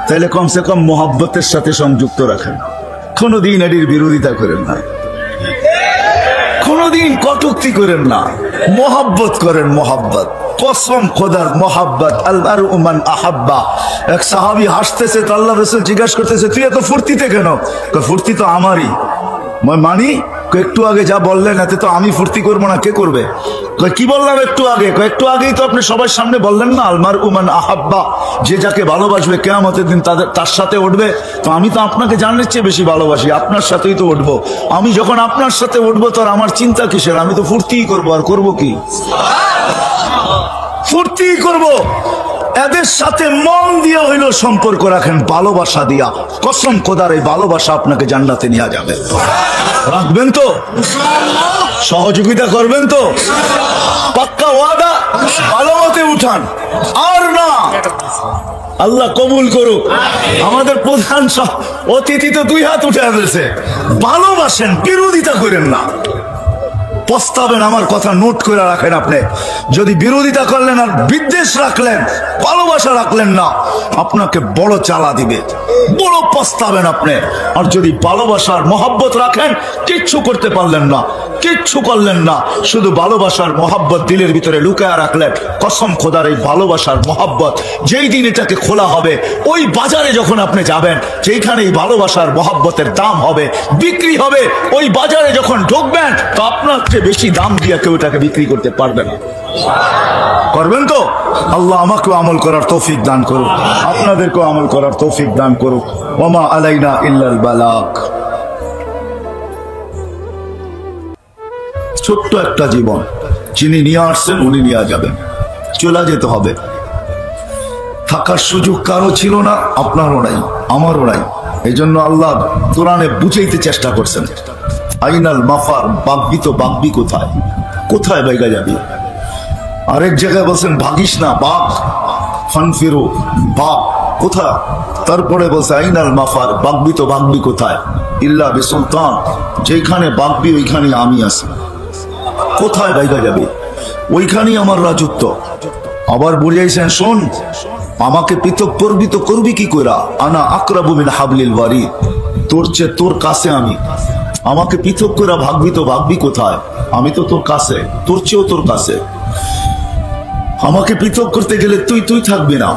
তাহলে কমসে কম মোহাব্বতের সাথে সংযুক্ত রাখেন। কোনদিন এটির বিরোধিতা করেন না, কোনদিন কটূক্তি করেন না, মোহাব্বত করেন। মোহাব্বত কসম খোদার মোহাব্বত, আল্লাহর উমান আহাব্বা। এক সাহাবী হাসতেছে, আল্লাহ রাসূল জিজ্ঞাসা করতেছে তুই এত ফুর্তিতে কেন? ফুর্তি তো আমারই। মানি একটু আগে যা বললেন এতে তো আমি ফুর্তি করবো না, কে করবে? কি বললাম একটু আগে? একটু আগেই তো আপনি সবার সামনে বললেন না আলমার উমান আহাব্বা, যে যাকে ভালোবাসবে কিয়ামতের দিন তার সাথে উঠবে। তো আমি তো আপনাকে জানার চেয়ে বেশি ভালোবাসি, আপনার সাথেই তো উঠবো। আমি যখন আপনার সাথে উঠবো তো আমার চিন্তা কিসের? আমি তো ফুর্তিই করবো, আর করবো কি? ফুর্তিই করবো। এদের সাথে মন দিয়ে হইল সম্পর্ক রাখেন, ভালোবাসা দিয়া। কসম খোদার এই ভালোবাসা আপনাকে জান্নাতে নিয়ে যাবে। রাখবেন তো? সহযোগিতা করবেন তো? পাক্কা ওয়াদা? ভালো মতে উঠান, আর না আল্লাহ কবুল করুক। আমাদের প্রধান অতিথি তো 2 হাত উঠে ফেলছে। ভালোবাসেন, বিরোধিতা করেন না। পস্তাবেন, আমার কথা নোট করে রাখেন। আপনি যদি বিরোধিতা করলেন আর বিদ্বেষ রাখলেন, ভালোবাসা রাখলেন না, আপনাকে বড় চালা দিবে, বড় পস্তাবেন আপনি। আর যদি ভালোবাসার মহব্বত রাখেন, কিচ্ছু করতে পারলেন না, কিচ্ছু করলেন না, শুধু ভালোবাসার মহব্বত দিলের ভিতরে লুকায়া রাখলেন। কসম খোদার এই ভালোবাসার মহব্বত যেই দিন এটাকে খোলা হবে, ওই বাজারে যখন আপনি যাবেন যেখানে এই ভালোবাসার মহব্বতের দাম হবে, বিক্রি হবে, ওই বাজারে যখন ঢুকবেন তো আপনার চেয়ে বেশি দাম দিয়ে কেউ এটাকে বিক্রি করতে পারবে না। করবেন তো? আল্লাহ আমাকেও আমল করার তৌফিক দান করুক, আপনাদেরকেও আমল করার তৌফিক দান করুক। ওমা আলাইনা ইল্লাল বালাগ। ছোট্ট একটা জীবন, যিনি নিয়ে আসছেন উনি নিয়ে যাবেন, চলে যেতে হবে। থাকার সুযোগ কারো ছিল না, আপনারও নাই, আমারও নাই। এই জন্য আল্লাহ কোরআনে বুঝাইতে চেষ্টা করছেন, আইনাল মাফার, বাগবি তো বাগবি কোথায়, কোথায় বাইগা যাবি? আরেক জায়গায় বলছেন ভাগিস না, বাঘ ফানফিরো, বাঘ কোথায়? তারপরে বলছে আইনাল মাফার, বাগবি তো বাগবি কোথায়? ইল্লা বিসুলতান, যেখানে বাগবি ওইখানে আমি আছি। কোথায় বাইগা যাবে? ওইখানেই আমার রাজত্ব। আবার বুঝাইছেন, শোন, আমাকে পৃথক করবি তো করবি কি কইরা? আনা আকরাবু মিন হাবলিল ওয়ারিদ, তোর চেয়ে তোর কাছে আমি। আমাকে পৃথক করে ভাগবি তো ভাগবি কোথায়? আমি তো তোর কাছে, তোর চেয়েও তোর কাছে। আমাকে পৃথক করতে গেলে তুই থাকবি না,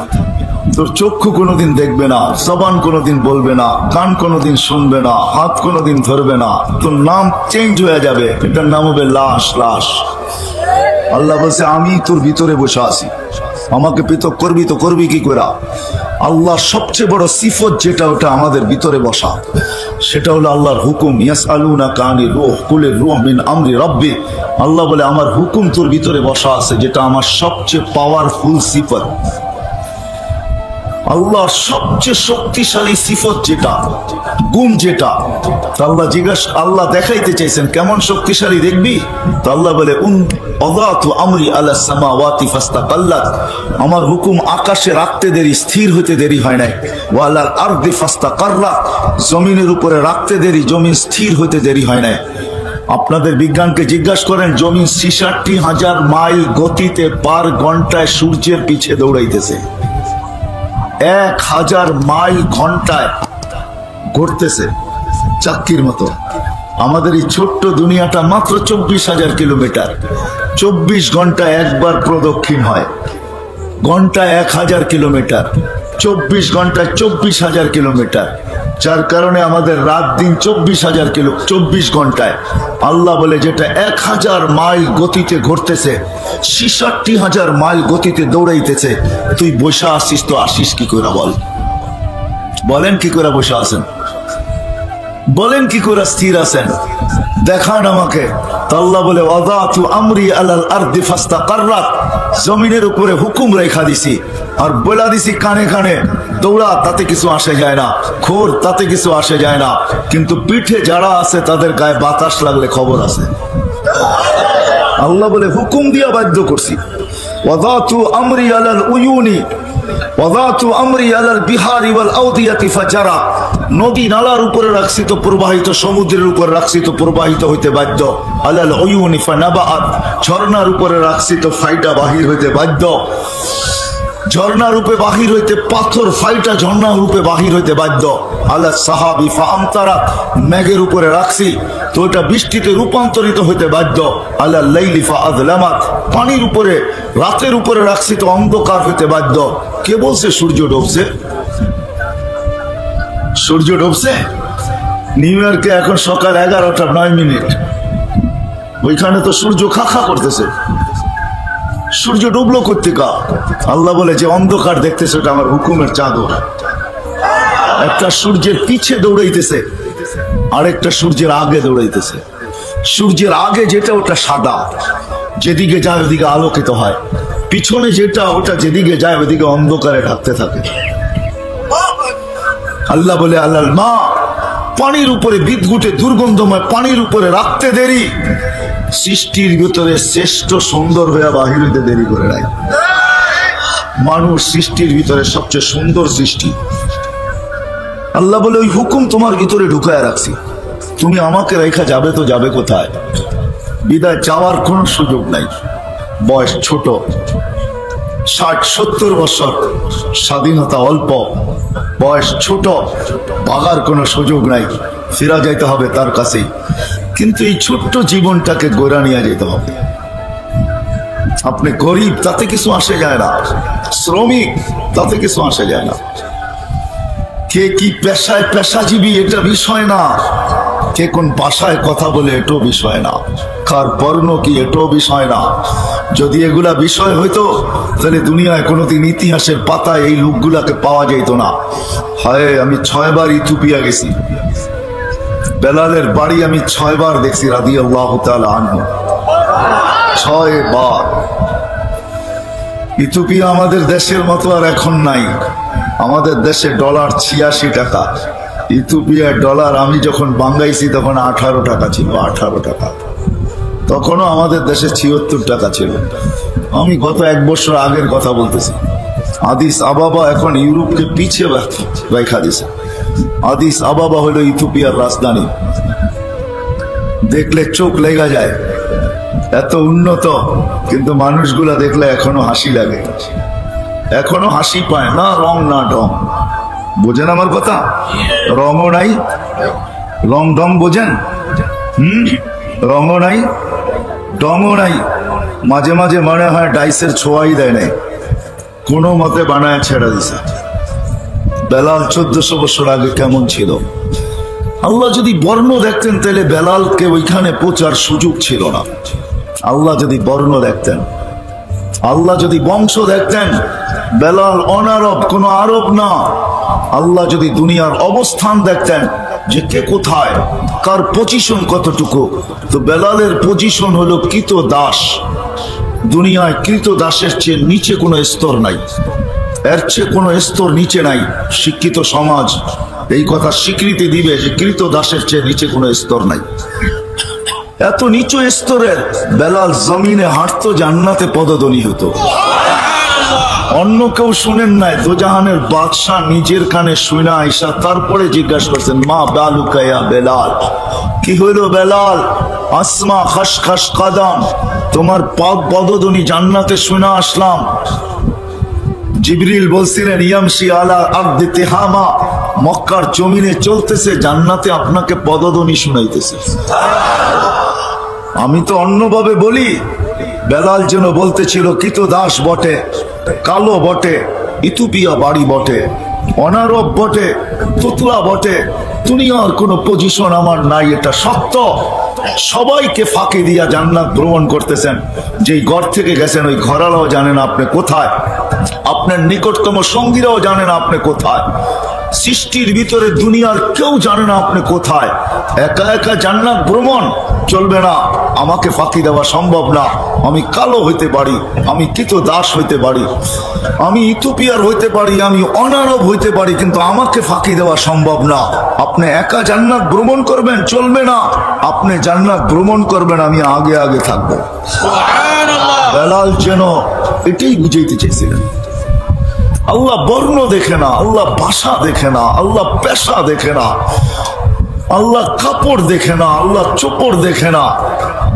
তোর চক্ষু কোনোদিন দেখবে না, জবান কোনোদিন বলবে না, কান কোনোদিন শুনবে না, হাত কোনোদিন ধরবে না, তোর নাম চেঞ্জ হয়ে যাবে, এটার নাম হবে লাশ। লাশ। আল্লাহ বলছে আমি তোর ভিতরে বসে আছি, আমাকে পৃথক করবি তো করবি কি করে? আল্লাহর সবচেয়ে বড় সিফত যেটা, ওটা আমাদের ভিতরে বসা, সেটা হলো আল্লাহর হুকুম। ইয়াসআলুনাকা আনির রূহ কুলির রূহ মিন আমরি রাব্বি। আল্লাহ বলে আমার হুকুম তোর ভিতরে বসা আছে, যেটা আমার সবচেয়ে পাওয়ারফুল সিফত, আল্লাহর সবচেয়ে শক্তিশালী সিফত যেটা, গুণ যেটা। আল্লাহ আল্লাহ দেখাইতে চাইছেন কেমন শক্তিশালী দেখবি। তো আল্লাহ বলে ওয়াদাতু আমরি আলা সামাওয়াতি ফাস্তাকাল্লাত, আমার হুকুম আকাশে রাখতে দেরি, স্থির হতে দেরি হয় নাই। ওয়া আলাল আরদি ফাস্তাকাররাত, জমিনের উপরে রাখতে দেরি, জমিন স্থির হতে দেরি হয় নাই। আপনাদের বিজ্ঞানকে জিজ্ঞাসা করেন, জমিন ৬৬,০০০ মাইল গতিতে পার ঘন্টায় সূর্যের পিছে দৌড়াইতেছে, ১,০০০ মাইল ঘন্টায় ঘুরতেছে চাক্কির মতো। আমাদের এই ছোট্ট দুনিয়াটা মাত্র ২৪,০০০ কিলোমিটার, ২৪ ঘন্টায় একবার প্রদক্ষিণ হয়। ঘন্টায় ১,০০০ কিলোমিটার, ২৪ ঘন্টায় ২৪,০০০ কিলোমিটার, যার কারণে আমাদের রাত দিন ২৪ ঘন্টায়। আল্লাহ বলে যেটা ১,০০০ মাইল গতিতে ঘুরতেছে, ৬৬,০০০ মাইল গতিতে দৌড়াইতেছে, তুই বসে আসিস তো আসিস কি করে? বলেন কি করে বসে আছেন? বলেন কি করে স্থির আছেন? দেখান আমাকে। আল্লাহ বলে ওয়াদাতু আমরি আলাল আরদি ফাস্তাকাররাত, জমিনের উপরে হুকুম রেখা দিছি আর বলা দিছি কানে কানে দৌড়া, তাতে কিছু আসে যায় না, খোর তাতে কিছু আসে যায় না, কিন্তু পিঠে যারা আছে তাদের গায়ে বাতাস লাগলে খবর আছে। আল্লাহ বলে হুকুম দিয়া বাধ্য করছি। ওয়াদাতু আমরি আলাল উয়ুনি ওয়াদাতু আমরি আলাল বিহারি ওয়াল আওদিয়াতি ফাজারা, নদী নালার উপরে রাখছি তো প্রবাহিত, সমুদ্রের উপরে রাখছি তো প্রবাহিত হইতে বাধ্য। আলাল উয়ুনি ফানাবাআত, ঝর্ণার উপরে রাখছি তো ফাইটা বাহির হইতে বাধ্য। ঝর্ণা রূপে বাহির হইতে পাথর ফাইটা ঝর্ণা রূপে বাহির হইতে বাধ্য। আলা সাহাবি ফাআমতারাত, মেঘের উপরে রাখছি তো এটা বৃষ্টিতে রূপান্তরিত হইতে বাধ্য। আলা লাইলি ফাআযলামাত, পানির উপরে রাতের উপরে রাখছি তো অন্ধকার হইতে বাধ্য। কে বলছে সূর্য ডুবছে? সূর্য ডুবছে নিউ ইয়র্কে এখন সকাল 11:09, ওইখানে তো সূর্য খাখা করতেছে। সূর্য ডুবলো কোত্থেকা? আল্লাহ বলে যে অন্ধকার দেখতেছে ওটা আমার হুকুমের চাদর। একটা সূর্যের পিছে দৌড়াইতেছে, আরেকটা সূর্যের আগে দৌড়াইতেছে। সূর্যের আগে যেটা ওটা সাদা, যেদিকে যায় ওদিকে আলোকিত হয়, পিছনে যেটা ওটা যেদিকে যায় ওদিকে অন্ধকারে ঢাকতে থাকে। আল্লাহ বলে আল্লাহ মা, পানির উপরে বিদঘুটে দুর্গন্ধময় পানির উপরে রাখতে দেরি, সৃষ্টির ভিতরে শ্রেষ্ঠ সুন্দর হয়ে বাহির হইতে দেরি করে নাই। মানুষ সৃষ্টির ভিতরে সবচেয়ে সুন্দর সৃষ্টি। আল্লাহ বলে ওই হুকুম তোমার ভিতরে ঢুকায় রাখছি, তুমি আমাকে রেখা যাবে তো যাবে কোথায়? বিদায় যাওয়ার কোন সুযোগ নাই। বয়স ছোট, 60-70 বছর, স্বাধীনতা অল্প, বয়স ছোট, ভাগার কোনো সুযোগ নাই, ফিরা যাইতে হবে তার কাছেই। কিন্তু এই ছোট্ট জীবনটাকে গোড়া নিয়ে যেতে হবে। আপনি গরিব তাতে কিছু আসে যায় না, শ্রমিক তাতে কিছু আসে যায় না, কে কি পেশায় পেশাজীবী এটা বিষয় না, কে কোন ভাষায় কথা বলে এটাও বিষয় না, কার বর্ণ কি এটাও বিষয় না। যদি এগুলা বিষয় হইতো তাহলে দুনিয়ায় কোনোদিন ইতিহাসের পাতায় এই লোকগুলাকে পাওয়া যেত না। হায়, আমি 6 বার ইথিওপিয়া গেছি, বেলালের বাড়ি আমি 6 বার দেখছি রাদিয়াল্লাহু তাআলা আনহু, 6 বার। ইথিওপিয়া আমাদের দেশের মতো আর এখন নাই। আমাদের দেশে ডলার 86 টাকা, ইথিওপিয়ার ডলার আমি যখন বাঙ্গাইছি তখন 18 টাকা ছিল, 18 টাকা। তখনও আমাদের দেশে 76 টাকা ছিল। আমি গত 1 বছর আগের কথা বলতেছি। আদিস আবাবা এখন ইউরোপকে পিছিয়ে রেখা দিছে। আদিস আবাবা হলো ইথিওপিয়ার রাজধানী। দেখলে চোখ লেগে যায়, এত উন্নত, কিন্তু মানুষগুলা দেখলে এখনো হাসি লাগে, এখনো হাসি পায় না, রং না ঢং। বোঝেন আমার কথা? রঙও নাই, রং ঢং বোঝেন? রঙও নাই, ঢংও নাই। মাঝে মাঝে মনে হয় ডাইসের ছোঁয়াই দেয় নাই, কোনো মতে বানায় ছেড়ে দিছে। বেলাল 1400 বছর আগে কেমন ছিল? আল্লাহ যদি বর্ণ দেখতেন তাহলে বেলালকে ওইখানে পৌঁছার সুযোগ ছিল না। আল্লাহ যদি বর্ণ দেখতেন, আল্লাহ যদি বংশ দেখতেন, বেলাল অনারব, কোনো আরব না। আল্লাহ যদি দুনিয়ার অবস্থান দেখতেন যে কে কোথায়, কার পজিশন কতটুকু, তো বেলালের পজিশন হলো কৃত দাস। দুনিয়ায় কৃত দাসের চেয়ে নিচে কোনো স্তর নাই, এর চেয়ে কোনো স্তর নিচে নাই। শিক্ষিত সমাজ এই কথা স্বীকৃতি দিবে যে কৃত দাসের চেয়ে নিচে কোনো স্তর নাই। এত নিচু স্তরের বেলাল জমিনে হাঁটতো, জান্নাতে পদধ্বনি হতো। অন্য কেউ শুনেন নাই, দোজাহানের বাদশাহ নিজের কানে শুনা আইসা তারপরে জিজ্ঞাসা করছেন, মা বালুকায়া বেলাল, কি হইল বেলাল? আসমা খসখস কদম, তোমার পদধ্বনি জান্নাতে শুনা আসলাম। জিবরিল বলছিলেন, ইয়ামশি আলা আরদি তিহামা, মক্কার জমিনে চলতেছে, জান্নাতে আপনাকে পদধ্বনি শুনাইতেছে। আমি তো অন্যভাবে বলি, বেলাল যেন বলতেছিল কৃত দাস বটে, কালো বটে, ইথিওপিয়া বাড়ি বটে, অনারব বটে, তুতলা বটে, দুনিয়ার কোনো পজিশন আমার নাই, এটা সত্য। সবাইকে ফাঁকি দিয়া জান্নাত ভ্রমণ করতেছেন। যেই ঘর থেকে গেছেন ওই ঘরালাও জানেন আপনি কোথায়, আপনার নিকটতম সঙ্গীরাও জানেন আপনি কোথায়, সৃষ্টির ভিতরে দুনিয়ার কেউ জানে না আপনি কোথায়। একা একা জান্নাত ভ্রমণ চলবে না, আমাকে ফাঁকি দেওয়া সম্ভব না। আমি কালো হইতে পারি, আমি কৃত দাস হইতে পারি, আমি ইথিওপিয়ার হইতে পারি, আমি অনারব হইতে পারি, কিন্তু আমাকে ফাঁকি দেওয়া সম্ভব না। আপনি একা জান্নাত ভ্রমণ করবেন, চলবে না। আপনি জান্নাত ভ্রমণ করবেন, আমি আগে আগে থাকবো। বেলাল যেন এটাই বুঝাইতে চেয়েছিলেন। আল্লাহ বর্ণ দেখে না, আল্লাহ ভাষা দেখে না, আল্লাহ পেশা দেখে না, আল্লাহ কাপড় দেখে না, আল্লাহ চোপড় দেখে না,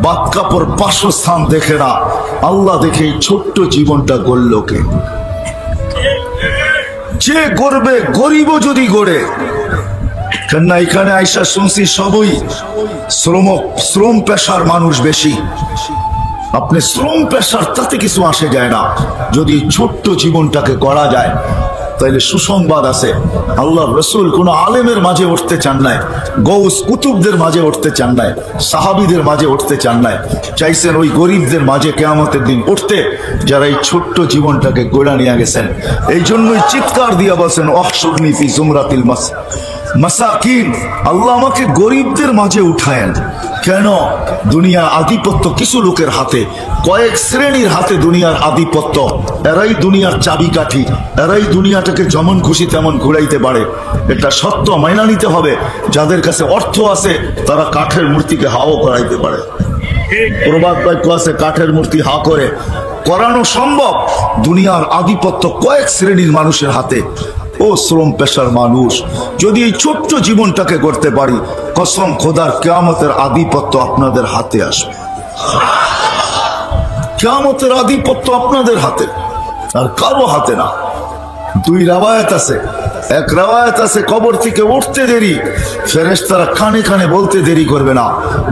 বাদ কাপড় বাসস্থান দেখে না। আল্লাহ দেখে এই ছোট্ট জীবনটা গড়ল কে? যে গড়বে, গরিবও যদি গড়ে। কেননা এখানে আইসা শুনছি সবই শ্রম পেশার মানুষ বেশি। আপনি শ্রম পেশার তাতে কিছু আসে যায় না। যদি ছোট্ট জীবনটাকে গড়া যায় তাহলে সুসংবাদ আছে। আল্লাহ রসুল কোন আলেমের মাঝে উঠতে চান নাই, গৌস কুতুবদের মাঝে উঠতে চান নাই, সাহাবীদের মাঝে উঠতে চান নাই, চাইছেন ওই গরিবদের মাঝে কিয়ামতের দিন উঠতে, যারা এই ছোট্ট জীবনটাকে গড়া নিয়ে গেছেন। এই জন্যই চিৎকার দিয়া বলছেন, অহশুরনি ফি জুমরাতিল মাসাকিন, আল্লাহ আমাকে গরিবদের মাঝে উঠায়েন। কেন? দুনিয়ার আধিপত্য কিছু লোকের হাতে, কয়েক শ্রেণীর হাতে দুনিয়ার আধিপত্য। এরাই দুনিয়ার চাবিকাঠি, এরাই দুনিয়াটাকে যেমন খুশি তেমন ঘুরাইতে পারে। এটা সত্য, মাইনা নিতে হবে। যাদের কাছে অর্থ আছে তারা কাঠের মূর্তিকে হাও করাইতে পারে। প্রবাদ বাক্য আছে, কাঠের মূর্তি হা করে করানো সম্ভব। দুনিয়ার আধিপত্য কয়েক শ্রেণীর মানুষের হাতে। ও শ্রম পেশার মানুষ, যদি এই ছোট্ট জীবনটাকে করতে পারি, কসম খোদার কিয়ামতের আধিপত্য আপনাদের হাতে আসবে। কিয়ামতের আধিপত্য আপনাদের হাতে, আর কারো হাতে না। দুই রাওয়ায়াত আছে। এক রাওয়ায়াত আছে, কবর থেকে উঠতে দেরি, ফেরেশতারা কানে কানে বলতে দেরি করবে না,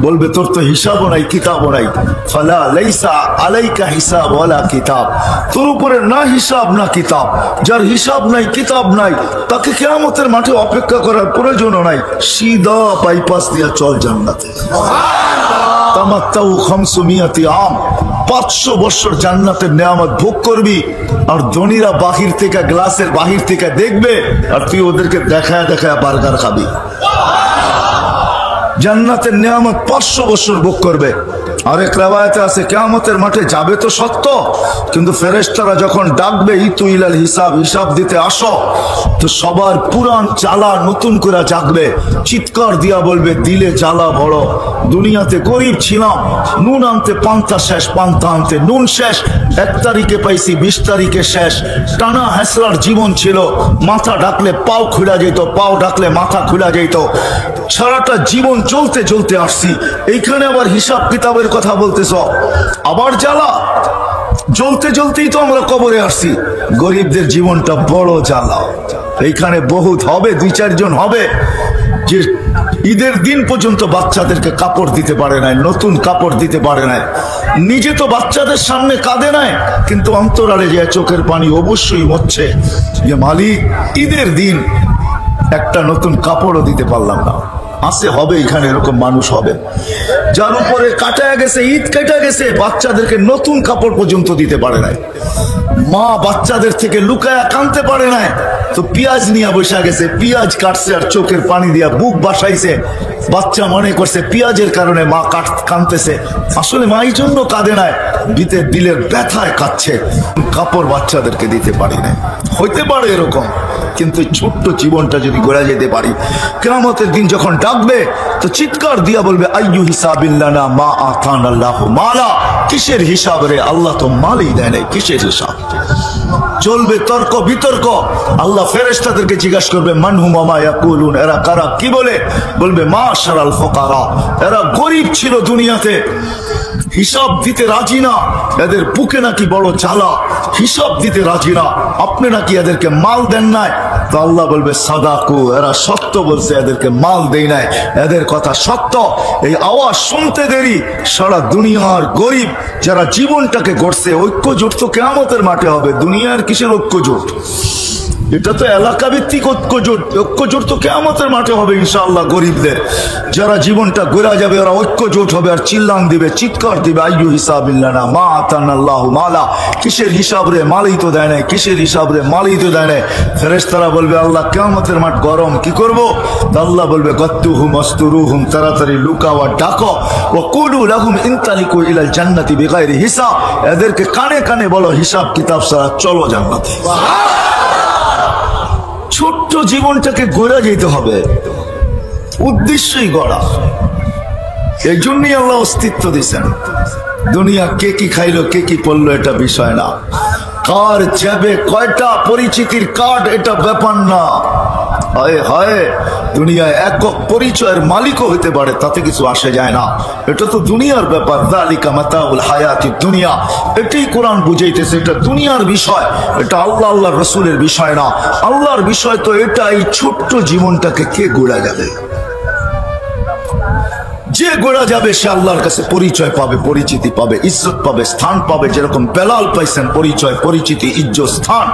বলবে তোর তো হিসাবও নাই, কিতাবও নাই। ফালা লাইসা আলাইকা হিসাব ওয়ালা কিতাব, তোর উপরে না হিসাব না কিতাব। যার হিসাব নাই, কিতাব নাই, তাকে কিয়ামতের মাঠে অপেক্ষা করার প্রয়োজনও নাই। সিধা বাইপাস দিয়া চল জান্নাতে। তামাত্তাউ 500 আম, 500 বছর জান্নাতের নেয়ামত ভোগ করবি। আর ধনীরা বাহির থেকে, গ্লাসের বাহির থেকে দেখবে, আর তুই ওদেরকে দেখায় দেখায় বার্গার খাবি। জান্নাতের নেয়ামত 500 বছর ভোগ করবে। আরেক রিওয়ায়াতে আছে কিয়ামতের মাঠে যাবে তো সত্য, কিন্তু ফেরেশতারা যখন ডাকবে ইতু ইলাল হিসাব, হিসাব দিতে আসো, তো সবার পুরান জ্বালা নতুন করে জাগবে, চিৎকার দিয়া বলবে দিলে জ্বালা বড়, দুনিয়াতে গরিব ছিলাম, নুন আনতে পান্তা শেষ, পান্তা আনতে নুন শেষ, 1 তারিখে পাইছি 20 তারিখে শেষ, টানা হেসলার জীবন ছিল, মাথা ডাকলে পাও খুলা যেত, পাও ডাকলে মাথা খুলা যেত, সারাটা জীবন চলতে চলতে আসছি, এইখানে আবার হিসাব কিতাবের কথা বলতেছ, আবার জ্বালা, জ্বলতে জ্বলতেই তো আমরা কবরে আসছি। গরিবদের জীবনটা বড় জ্বালা। এইখানে বহুত হবে, 2-4 জন হবে যে ঈদের দিন পর্যন্ত বাচ্চাদেরকে কাপড় দিতে পারে নাই, নতুন কাপড় দিতে পারে নাই, নিজে তো বাচ্চাদের সামনে কাঁদে নাই, কিন্তু অন্তরালে যে চোখের পানি অবশ্যই হচ্ছে যে মালিক ঈদের দিন একটা নতুন কাপড়ও দিতে পারলাম না। আছে, হবে, এখানে এরকম মানুষ হবে যার উপরে কাটা গেছে, ঈদ কাটা গেছে, বাচ্চাদেরকে নতুন কাপড় পর্যন্ত দিতে পারে নাই, মা বাচ্চাদের থেকে লুকায়া কানতে পারে নাই, তো পেঁয়াজ নিয়ে বসে গেছে, পেঁয়াজ কাটছে আর চোখের পানি দিয়া বুক বাসাইছে, বাচ্চা মনে করছে পেঁয়াজের কারণে মা কাঁদতেছে, আসলে মা এই জন্য কাঁদে নাই, দিলের ব্যথায় কাঁদছে, কাপড় বাচ্চাদেরকে দিতে পারি না। হইতে পারে এরকম, কিন্তু ছোট্ট জীবনটা যদি গড়া যেতে পারি, কিয়ামতের দিন যখন ডাকবে তো চিৎকার দিয়া বলবে আইয়ু হিসাবিল্লানা মা আতানাল্লাহু মালা, কিসের হিসাব রে, আল্লাহ তো মালই দেয় নাই, কিসের হিসাব? চলবে তর্ক বিতর্ক, আল্লাহ ফেরেশতাদেরকে জিজ্ঞাসা করবে মানহুম ওয়া ইয়াকুলুন, এরা কারা, কি বলে? বলবে মাশারাল ফুকারা, এরা গরিব ছিল দুনিয়াতে, হিসাব দিতে রাজি না, এদের বুকে নাকি বড় জ্বালা, হিসাব দিতে রাজি না, আপনি নাকি এদেরকে মাল দেন নাই, তো আল্লাহ বলবে সাদাকু, এরা সত্য বলছে, এদেরকে মাল দেই নাই, এদের কথা সত্য। এই আওয়াজ শুনতে দেরি, সারা দুনিয়ার গরিব যারা জীবনটাকে গড়ছে, ঐক্য জোট তো কিয়ামতের মাঠে হবে, দুনিয়ার কিসের ঐক্য জোট? এটা তো এলাকা ভিত্তিক ঐক্য জোট তো কিয়ামতের মাঠে হবে ইনশাআল্লাহ। গরিবদের যারা জীবনটা গড়া যাবে ওরা ঐক্য জোট হবে আর চিল্লান দিবে, চিৎকার দিবে আইয়ু হিসাবিল্লানা মা আতানাল্লাহু মালা, কিসের হিসাব রে, মালই তো দেয় নাই, কিসের হিসাব রে, মালই তো দেয় নাই। ফেরেশতারা বলবে আল্লাহ কিয়ামতের মাঠ গরম, কি করব? আল্লাহ বলবে গত্তুহুম আস্তুরুহুম, তাড়াতাড়ি লুকাও আর ডাকো, ওয়া কুলু লাহুম ইনতালিকু ইলাল জান্নাতি বিগাইরি হিসাব, এদেরকে কানে কানে বলো হিসাব কিতাব ছাড়া চলো জান্নাতে। ছোট্ট জীবনটাকে গড়া যেতে হবে, উদ্দেশ্যই গড়া, এই জন্যই আল্লাহ অস্তিত্ব দিয়েছেন। দুনিয়া কে কি খাইলো কে কি পড়লো এটা বিষয় না, কার যাবে কয়টা পরিচিতির কার্ড এটা ব্যাপার না। হায় হায়, দুনিয়ায় একক পরিচয়ের মালিকও হতে পারে, তাতে কিছু আসে যায় না, এটা তো দুনিয়ার ব্যাপার। যালিকা মাতাউল হায়াতিদ দুনিয়া, এটাই কোরআন বুঝাইতেছে, এটা দুনিয়ার বিষয়, এটা আল্লাহ আল্লাহর রাসূলের বিষয় না। আল্লাহর বিষয় তো এটা, এই ছোট্ট জীবনটাকে কে গড়া যাবে? যে গড়া যাবে সে আল্লাহর কাছে পরিচয় পাবে, পরিচিতি পাবে, ইজ্জত পাবে, স্থান পাবে। যেরকম বেলাল পাইছেন পরিচয়, পরিচিতি, ইজ্জত, স্থান।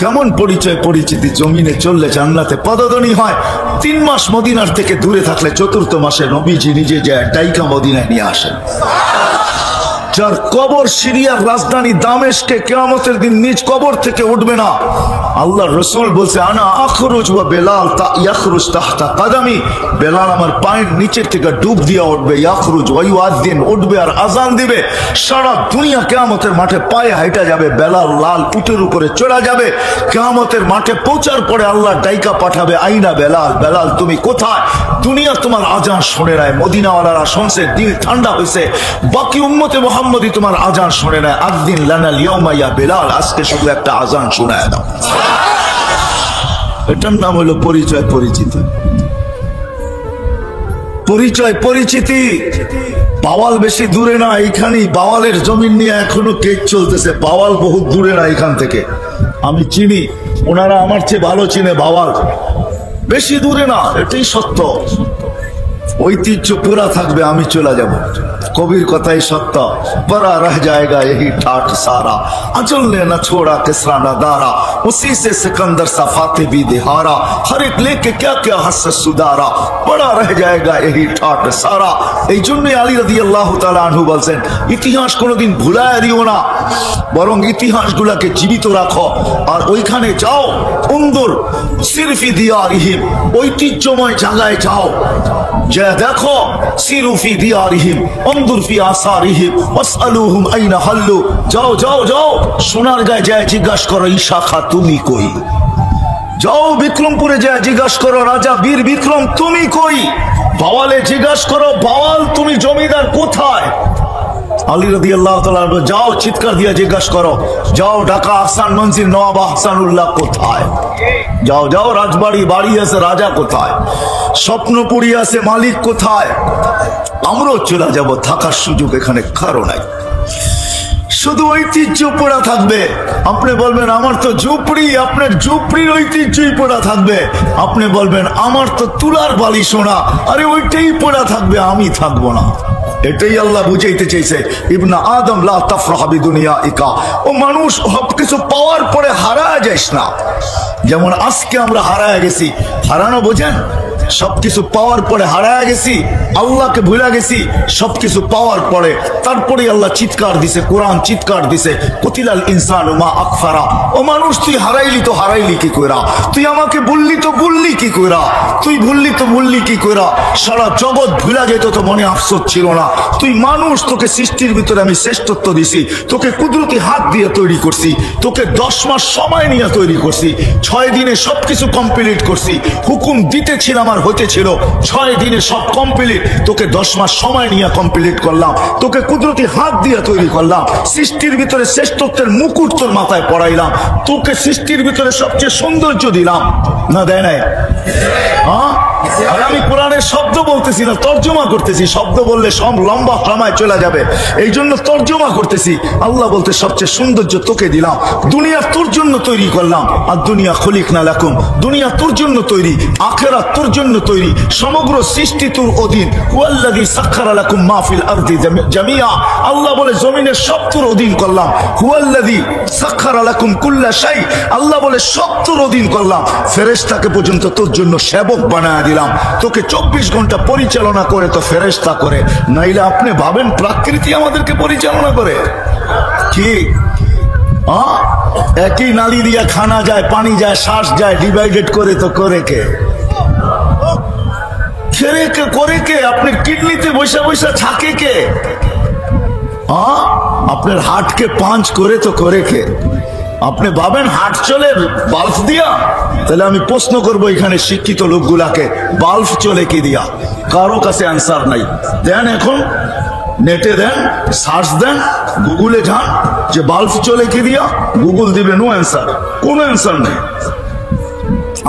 কেমন পরিচয় পরিচিতি? জমিনে চললে জান্নাতে পদধ্বনি হয়। 3 মাস মদিনার থেকে দূরে থাকলে 4th মাসে নবীজি নিজে যায় ডাইকা মদিনায় নিয়ে আসেন। যার কবর সিরিয়ার রাজধানী দামেস্কে, কিয়ামতের দিন নিজ কবর থেকে উঠবে না। আল্লাহর রাসূল বলছে আনা আখরুজ ওয়া বেলাল ইয়াখরুজ তাহতা কদমি, বেলাল আমার পায়ের নিচের থেকে ডুব দিয়া উঠবে, ইয়াখরুজ ওয়া ইউআযিন, উঠবে আর আযান দিবে। সারা দুনিয়া কিয়ামতের মাঠে পায়ে হাঁটা যাবে, বেলাল লাল উটের উপরে চড়া যাবে। কিয়ামতের মাঠে পৌঁছার পরে আল্লাহ ডাইকা পাঠাবে আইনা বেলাল, বেলাল তুমি কোথায়? দুনিয়া তোমার আযান শুনে নাই, মদিনাওয়ালারা শুনছে, দিল ঠান্ডা হয়েছে, বাকি উম্মতে মুহাম্মদী তোমার আযান শুনে নাই। আযিন লানা আল-ইয়াওমা ইয়া বেলাল, আজকে শুধু একটা আযান শোনায় দাও। এটার নাম হলো পরিচয় পরিচিতি। পরিচয় পরিচিতি। বাওয়াল বেশি দূরে না, এইখানেই বাওয়ালের জমিন নিয়ে এখনো কেস চলতেছে। বাওয়াল বহুত দূরে না এখান থেকে, আমি চিনি, ওনারা আমার চেয়ে ভালো চিনে। বাওয়াল বেশি দূরে না, এটাই সত্য। ঐতিহ্য পুরা থাকবে, আমি চলে যাব। কবির কথাই সত্য, বড়া রহ जाएगा यही ठाठ सारा, अजल ने न छोड़ा किसरा न दारा, उसी से सिकंदर सा फाते भी दिहारा, हर एक लेके क्या क्या हस सुधारा, बड़ा रह जाएगा यही ठाठ सारा। এই জন্যই আলী রাদিয়াল্লাহু তাআলা আনহু বলছেন, ইতিহাস কোনোদিন ভুলায় দিও না, বরং ইতিহাসগুলোকে জীবিত রাখো। আর ওইখানে যাও, উনদুর সিরফি দিয়ারিহিম, ঐতিহ্যময় জায়গায় যাও, যে যায় দেখো, সিরু ফি দিয়ারিহিম উনদুর ফি আসারিহিম ওয়াসআলুহুম আইনা হাল্লু। যাও যাও যাও, সোনার গায়ে যায় জিজ্ঞাসা করো ঈশা খা তুমি কই। যাও বিক্রমপুরে যায় জিজ্ঞাসা করো রাজা বীর বিক্রম তুমি কই। বাওয়ালে জিজ্ঞাসা করো বাওয়াল তুমি জমিদার কোথায়। আলী রাদিয়াল্লাহু তাআলা যাও চিৎকার দিয়ে জিজ্ঞাসা করো, যাও ঢাকা আহসান মঞ্জিল নওয়াব আহসানুল্লাহ কোথায়। যাও যাও রাজবাড়ি বাড়ি আছে রাজা কোথায়, স্বপ্নপুরী আছে মালিক কোথায়। আমরাও চলে যাব, থাকার সুযোগ এখানে কারো নাই, শুধু ঐতিহ্য পড়া থাকবে। আপনি বলবেন আমার তো ঝুপড়ি, আপনার ঝুপড়ির ঐতিহ্যই পড়া থাকবে। আপনি বলবেন আমার তো তুলার বালি সোনা, আরে ওইটাই পড়া থাকবে, আমি থাকবো না। এটাই আল্লাহ বুঝাইতে চাইছে, ইবনা আদম লা তাফরাহ বিদুনিয়াইকা। ও মানুষ সবকিছু পাওয়ার পরে হারায় যাইস না। যেমন আজকে আমরা হারায় গেছি, হারানো বোঝেন, সবকিছু পাওয়ার পরে হারায় গেছি, আল্লাহকে ভুলে গেছি। সবকিছু পাওয়ার পরে তারপরে আল্লাহ চিৎকার দিছে, কোরআন চিৎকার দিছে, কুতিলাল ইনসানু মা আকফারা। ও মানুষ তুই হারাইলি তো হারাইলি কি কইরা, তুই আমাকে বললি তো বললি কি কইরা, তুই ভুললি তো ভুললি কি কইরা। সারা জগৎ ভুলা যেত তো মনে আফসোস ছিল না। তুই মানুষ, তোকে সৃষ্টির ভিতরে আমি শ্রেষ্ঠত্ব দিছি, তোকে কুদরতি হাত দিয়ে তৈরি করছি, তোকে 10 মাস সময় নিয়ে তৈরি করছি, 6 দিনে সবকিছু কমপ্লিট করছি। হুকুম দিতেছিলাম আর হতেছিল, 6 দিনে সব কমপ্লিট। তোকে 10 মাস সময় নিয়ে কমপ্লিট করলাম, তোকে কুদরতি হাত দিয়ে তৈরি করলাম, সৃষ্টির ভিতরে শ্রেষ্ঠত্বের মুকুট তোর মাথায় পড়াইলাম, তোকে সৃষ্টির ভিতরে সবচেয়ে সৌন্দর্য দিলাম। না দেয় নাই? হ্যাঁ, আর আমি কোরআনের শব্দ বলতেছি না, তর্জমা করতেছি। শব্দ বললে সব লম্বা সময় চলে যাবে, এই জন্য তর্জমা করতেছি। আল্লাহ বলতে সবচেয়ে সৌন্দর্য তোকে দিলাম, দুনিয়া তোর জন্য তৈরি করলাম। আর দুনিয়া খলিকনা লাকুম, দুনিয়া তোর জন্য তৈরি, আখিরাত তোর জন্য তৈরি, সমগ্র সৃষ্টি তোর অধীন। হুয়াল্লাযী সাখখারা লাকুম মা ফিল আরদি জামিয়া, আল্লাহ বলে জমিনের সব তোর অধীন করলাম। হুয়াল্লাযী সাখখারা লাকুম কুল্লা শাই, আল্লাহ বলে সব তোর অধীন করলাম। ফেরেশতাকে পর্যন্ত তোর জন্য সেবক বানায় দিলাম, তোকে 24 ঘন্টা পরিচালনা করে তো ফেরেশতা করে। নাইলে আপনি ভাবেন প্রকৃতি আমাদেরকে পরিচালনা করে কি? একই নালী দিয়া খানা যায়, পানি যায়, শ্বাস যায়, ডিভাইডেড করে তো করে কে? করে কে? আপনার কিডনিতে বসে বসে থাকে কে? আপনার হার্টকে পাঞ্চ করে তো করে কে? আপনি ভাবেন হার্ট চলে বাল্ব দিয়া? তাহলে আমি প্রশ্ন করবো এখানে শিক্ষিত লোকগুলাকে, বাল্ব চলে কি দিয়া? কারো কাছে আনসার নাই। দেন এখন নেটে দেন, সার্চ দেন, গুগলে যান যে বাল্ব চলে কি দিয়া, গুগল দিবে নো অ্যান্সার, কোনো অ্যান্সার নেই।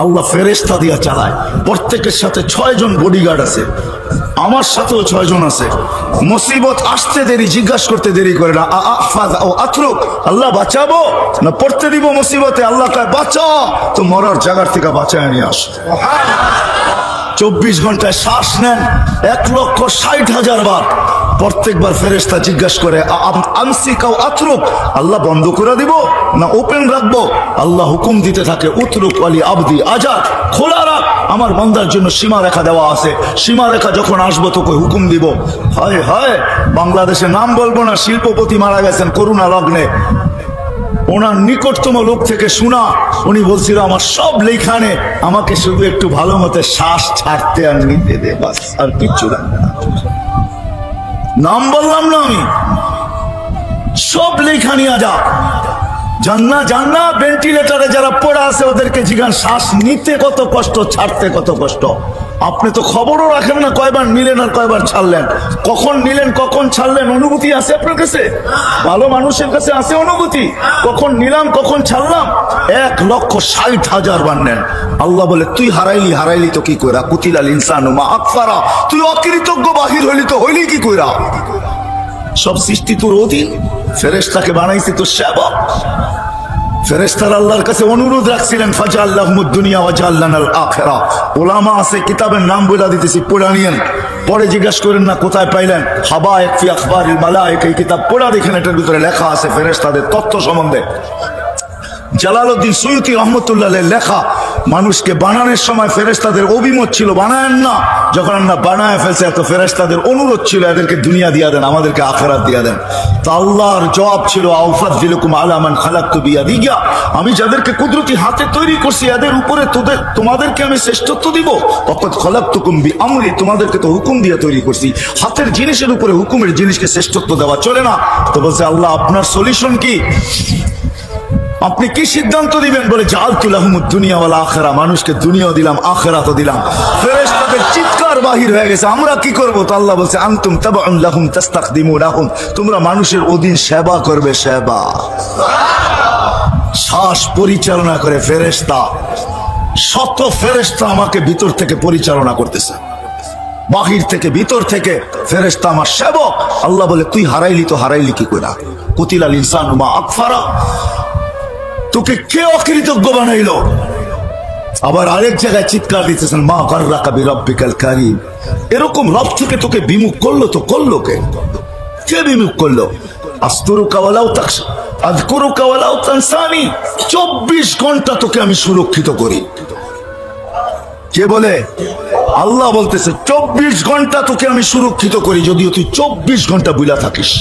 আল্লাহ ফেরেশতা দিয়া চালায়, প্রত্যেকের সাথে 6 জন বডিগার্ড আছে, আমার সাথেও 6 জন আছে। মুসিবত আসতে দেরি, জিজ্ঞাসা করতে দেরি করে না, আহফাজ ও আতরুক, আল্লাহ বাঁচাবো না পড়তে দিব মুসিবতে, আল্লাহ কয় বাঁচা, তো মরার জায়গার থেকে বাঁচায় নিয়ে আস। 24 ঘন্টায় শ্বাস নেন 1,60,000 বার। প্রত্যেকবার ফেরেশতা জিজ্ঞাসা করে আমসিকাও আতরুক, আল্লাহ বন্ধ করে দিব না ওপেন রাখবো? আল্লাহ হুকুম দিতে থাকে উতরুক ওয়ালি আবদি আজাদ, খোলা রাখ, আমার বান্দার জন্য সীমা রেখা দেওয়া আছে। সীমা রেখা যখন আসবো তোকে হুকুম দিব। হায় হায়, বাংলাদেশে নাম বলবো না, শিল্পপতি মারা গেছেন করোনা লগ্নে। ওনার নিকটতম লোক থেকে শোনা, উনি বলছিল আমার সব লেখানে, আমাকে শুধু একটু ভালো মতো শ্বাস ছাড়তে আর নিতে দে, বাস, আর কিচ্ছু লাগবে না। নাম বললাম না আমি, সব লেখা নিয়ে যা। জান্না ভেন্টিলেটরে যারা পড়া আছে ওদেরকে জিজ্ঞান শ্বাস নিতে কত কষ্ট, ছাড়তে কত কষ্ট। আপনি তো খবরও রাখেন না কয়বার নিলেন আর কয়বার ছাড়লেন, কখন নিলেন কখন ছাড়লেন, অনুভূতি আছে আপনার কাছে? ভালো মানুষের কাছে আছে অনুভূতি, কখন নিলাম কখন ছাড়লাম? 1,60,000 বার নেন। আল্লাহ বলে তুই হারাইলি তো কি কইরা, কুতিলাল ইনসানু মা আকফারা, তুই অকৃতজ্ঞ বাহির হইলি তো হইলি কি কইরা? সব সৃষ্টি তোর অধীন, ফেরেশতাকে বানাইছি তোর সেবক। ফেরেশতারা আল্লাহর কাছে অনুরোধ রাখছিলেন ফাজাল্লাহুমুদ দুনিয়া ওয়া জাআলনাল আখিরা। উলামা আছে, কিতাবের নাম বলে দিতেছি, পড়া নিয়েন, পরে জিজ্ঞাসা করেন না কোথায় পাইলেন। হাবায়েক ফি আখবারিল মালায়েকা, এই কিতাব পড়া দেখেন, এটার ভিতরে লেখা আছে ফেরেশতাদের তথ্য সম্বন্ধে। জালালউদ্দিন সুয়ুতী রহমতুল্লাহ লেখা মানুষকে বানানোর সময় ফেরেশতাদের অভিমত ছিল বানায়েন না, যখন আল্লাহ বানায় ফেলছে এত ফেরেশতাদের অনুরোধ ছিল এদেরকে দুনিয়া দিয়া দেন, আমাদেরকে আখিরাত দিয়া দেন। তা আল্লাহর জবাব ছিল আউফাযিলুকুম আলা মান খালাকতু বিয়াদিয়া, আমি যাদেরকে কুদরতি হাতে তৈরি করছি এদের উপরে তোমাদেরকে আমি শ্রেষ্ঠত্ব দিব। ওয়াকাদ খালাকতুকুম বিআমরি, তোমাদেরকে তো হুকুম দিয়ে তৈরি করছি, হাতের জিনিসের উপরে হুকুমের জিনিসকে শ্রেষ্ঠত্ব দেওয়া চলে না। তো বলছে আল্লাহ আপনার সলিউশন কি, আপনি কি সিদ্ধান্ত দিবেন? বলে জাআলতু লাহুমুদ দুনিয়া ওয়াল আখিরা, মানুষকে দুনিয়াও দিলাম আখিরাতও দিলাম। ফেরেশতাদের চিৎকার বাহির হয়ে গেছে, আমরা কি করব? তো আল্লাহ বলছে আনতুম তাবউন লাহুম তাস্তাখদিমু লাহুম, তোমরা মানুষের অধীন সেবা করবে, সেবা। শ্বাস পরিচালনা করে ফেরেশতা, শত ফেরেশতা আমাকে ভিতর থেকে পরিচালনা করতেছে, বাহির থেকে ভিতর থেকে ফেরেশতা আমার সেবক। আল্লাহ বলে তুই হারাইলি তো হারাইলি কি কইরা? কুতিলাল ইনসানু মা আকফারা, তোকে কে অকৃতজ্ঞ বানাইলো? আবার আরেক জায়গায় চিৎকার দিতেছেন মা গাররাকা বিরাব্বিকাল কারীম, এরকম রব থেকে তোকে বিমুখ করলো তো করলো কে? কে বিমুখ করলো? আস্তুরুকা ওয়ালাউ তাকশা আযকুরুকা ওয়ালাউ তানসানি, 24 ঘন্টা তোকে আমি সুরক্ষিত করি। কে বলে? আল্লাহ বলতেছে 24 ঘন্টা তোকে আমি সুরক্ষিত করি, যদিও তুই 24 ঘন্টা বুলা থাকিস।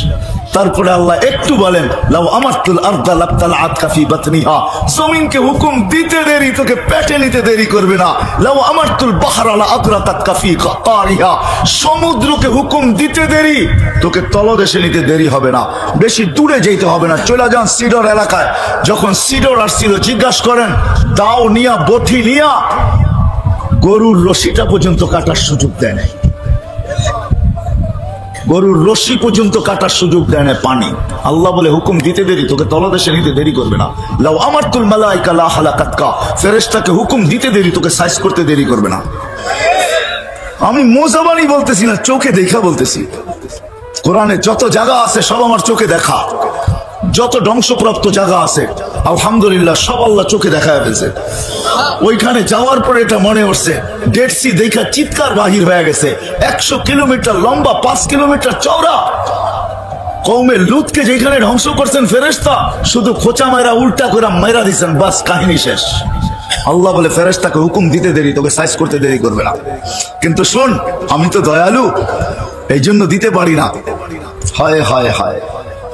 তারপরে আল্লাহ একটু বলেন লাউ আমারতুল আরদা লাবতালআতকা ফি বাতনিহা, জমিনকে হুকুম দিতে দেরি তোকে পেটে নিতে দেরি করবে না। লাউ আমারতুল বাহরা লা আগরাকাতকা ফি কারিহা, সমুদ্রকে হুকুম দিতে দেরি তোকে তলদেশে নিতে দেরি হবে না, বেশি দূরে যেতে হবে না। চলে যান সিডর এলাকায়, যখন সিডর আসছিল জিজ্ঞাসা করেন দাও নিয়া বঠি নিয়া গরুর রশিটা পর্যন্ত কাটার সুযোগ দেয় নাই, গরুর রশি পর্যন্ত কাটার সুযোগ দেয় না পানি। আল্লাহ বলে হুকুম দিতে দেরি তোকে তলদেশে নিতে দেরি করবে না। লাউ আমারতুল মালাইকা লা হালাকাতকা, ফেরেশতাকে হুকুম দিতে দেরি তোকে সাইজ করতে দেরি করবে না। আমি মোজাবানি বলতেছি না, চোখে দেখা বলতেছি। কোরআনে যত জায়গা আছে সব আমার চোখে দেখা, যত ধ্বংসপ্রাপ্ত জায়গা আছে আলহামদুলিল্লাহ সব আল্লাহ চোখে দেখায় ফেলছে। ওইখানে যাওয়ার পরে এটা মনে হচ্ছে ডেড সি দেখা চিৎকার বাহির হয়ে গেছে, 100 কিলোমিটার লম্বা, 5 কিলোমিটার চওড়া। কওমে লুতকে যেখানে ধ্বংস করছেন ফেরেশতা, শুধু খোঁচা মারা উল্টা করে মাইরা দিচ্ছেন, বাস কাহিনী শেষ। আল্লাহ বলে ফেরেশতাকে হুকুম দিতে দেরি তোকে সাইজ করতে দেরি করবে না। কিন্তু শোন আমি তো দয়ালু, এই জন্য দিতে পারি না। হায় হায় হায়,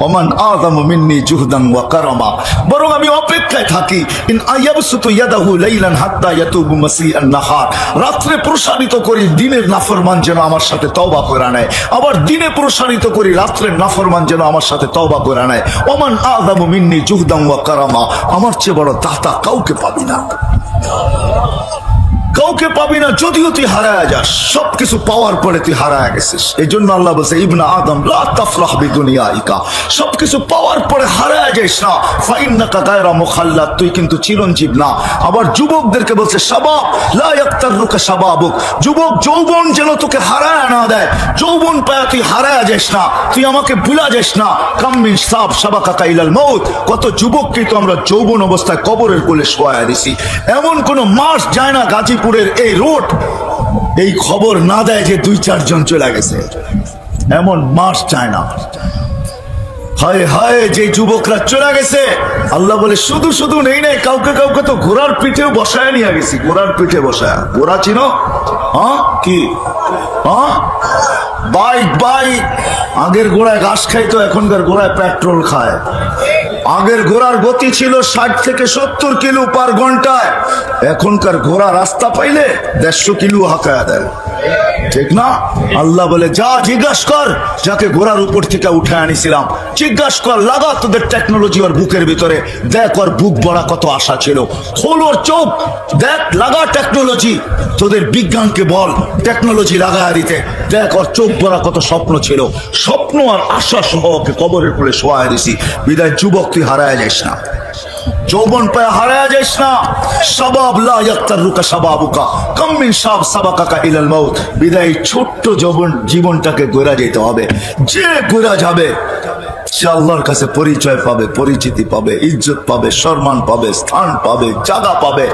ওমান আযামু মিন্নি জুহদান ওয়া কারামা, বরং আমি অপেক্ষায় থাকি ইন আয়াবসুতু ইয়াদাহু লাইলান হাত্তা ইয়াতুবু মাসিআন নাহার, রাত্রে প্রসারিত করি দিনের নাফরমান যেন আমার সাথে তওবা করে নেয়, আবার দিনে প্রসারিত করি রাত্রের নাফরমান যেন আমার সাথে তওবা করে নেয়। ওমান আযামু মিন্নি জুহদান ওয়া কারামা, আমার চেয়ে বড় দাতা কাউকে পাবি না, কাউকে পাবি না। যদিও তুই হারায় যাস, সবকিছু পাওয়ার পরে তুই হারায় গেছিস। এই জন্য আল্লাহ বলছে ইবনা আদম লা তাফরাহ বিদুনিয়াইকা, সবকিছু পাওয়ার পরে হারায় যাস না। ফাইন্নাকা গায়রা মুখাল্লাদ, তুই কিন্তু চিরঞ্জীব না। আবার যুবকদেরকে বলছে শাবাব লা ইয়াক্তারুকা শাবাবুক, যুবক যৌবন যেন তোকে হারায় না দেয়, যৌবন পায়া তুই হারায় যাস না, তুই আমাকে ভুলা যাস না। কাম মিন শাব শাবাকাকা ইলাল মাউত, কত যুবককে তো আমরা যৌবন অবস্থায় কবরের কোলে শোয়ায়া দিছি। এমন কোন মাস যায় না গাজীপুরের এই রোড এই খবর না দেয় যে 2-4 জন চলে গেছে, এমন মাস চায় না। হায় হায় যে যুবকরা চলে গেছে, আল্লাহ বলে শুধু শুধু নেই নাই, কাউকে কাউকে তো ঘোড়ার পিঠেও বসায় নিয়ে গেছি, ঘোড়ার পিঠে বসায়। ঘোড়া চিনো? হ্যাঁ কি? হ্যাঁ বাইক, বাইক। আগের ঘোড়ায় ঘাস খাইতো, এখনকার ঘোড়ায় পেট্রোল খায়। আগের ঘোড়ার গতি ছিল 60 থেকে 70 কিলো পার ঘন্টায়, এখনকার ঘোড়া রাস্তা পাইলে 150 কিলো হাঁকায়া দেয়, ঠিক না? আল্লাহ বলে যা জিজ্ঞাসা কর, যাকে ঘোড়ার উপর থেকে উঠে আনিছিলাম জিজ্ঞাসা কর, লাগা তোদের টেকনোলজি ওর বুকের ভিতরে, দেখ ওর বুক ভরা কত আশা ছিল, খোল ওর চোখ, দেখ লাগা টেকনোলজি, তোদের বিজ্ঞানকে বল টেকনোলজি লাগায়া দিতে, দেখ ওর চোখ ভরা কত স্বপ্ন ছিল, স্বপ্ন আর আশা সহ ওকে কবরের কোলে শোয়ায় দিছি। বিদায় যুবক তুই হারায় যাস না, যৌবন পায় হারায় যাস না। শাবাব লা ইয়াক্তারুকা শাবাবুকা, কাম মিন শাব সাবাকাকা ইলাল মাউত, বিদায় ছোট্ট যৌবন জীবনটাকে গড়া যেতে হবে। যে গড়া যাবে সে আল্লাহর কাছে পরিচয় পাবে, পরিচিতি পাবে, ইজ্জত পাবে, সম্মান পাবে, স্থান পাবে, জায়গা পাবে।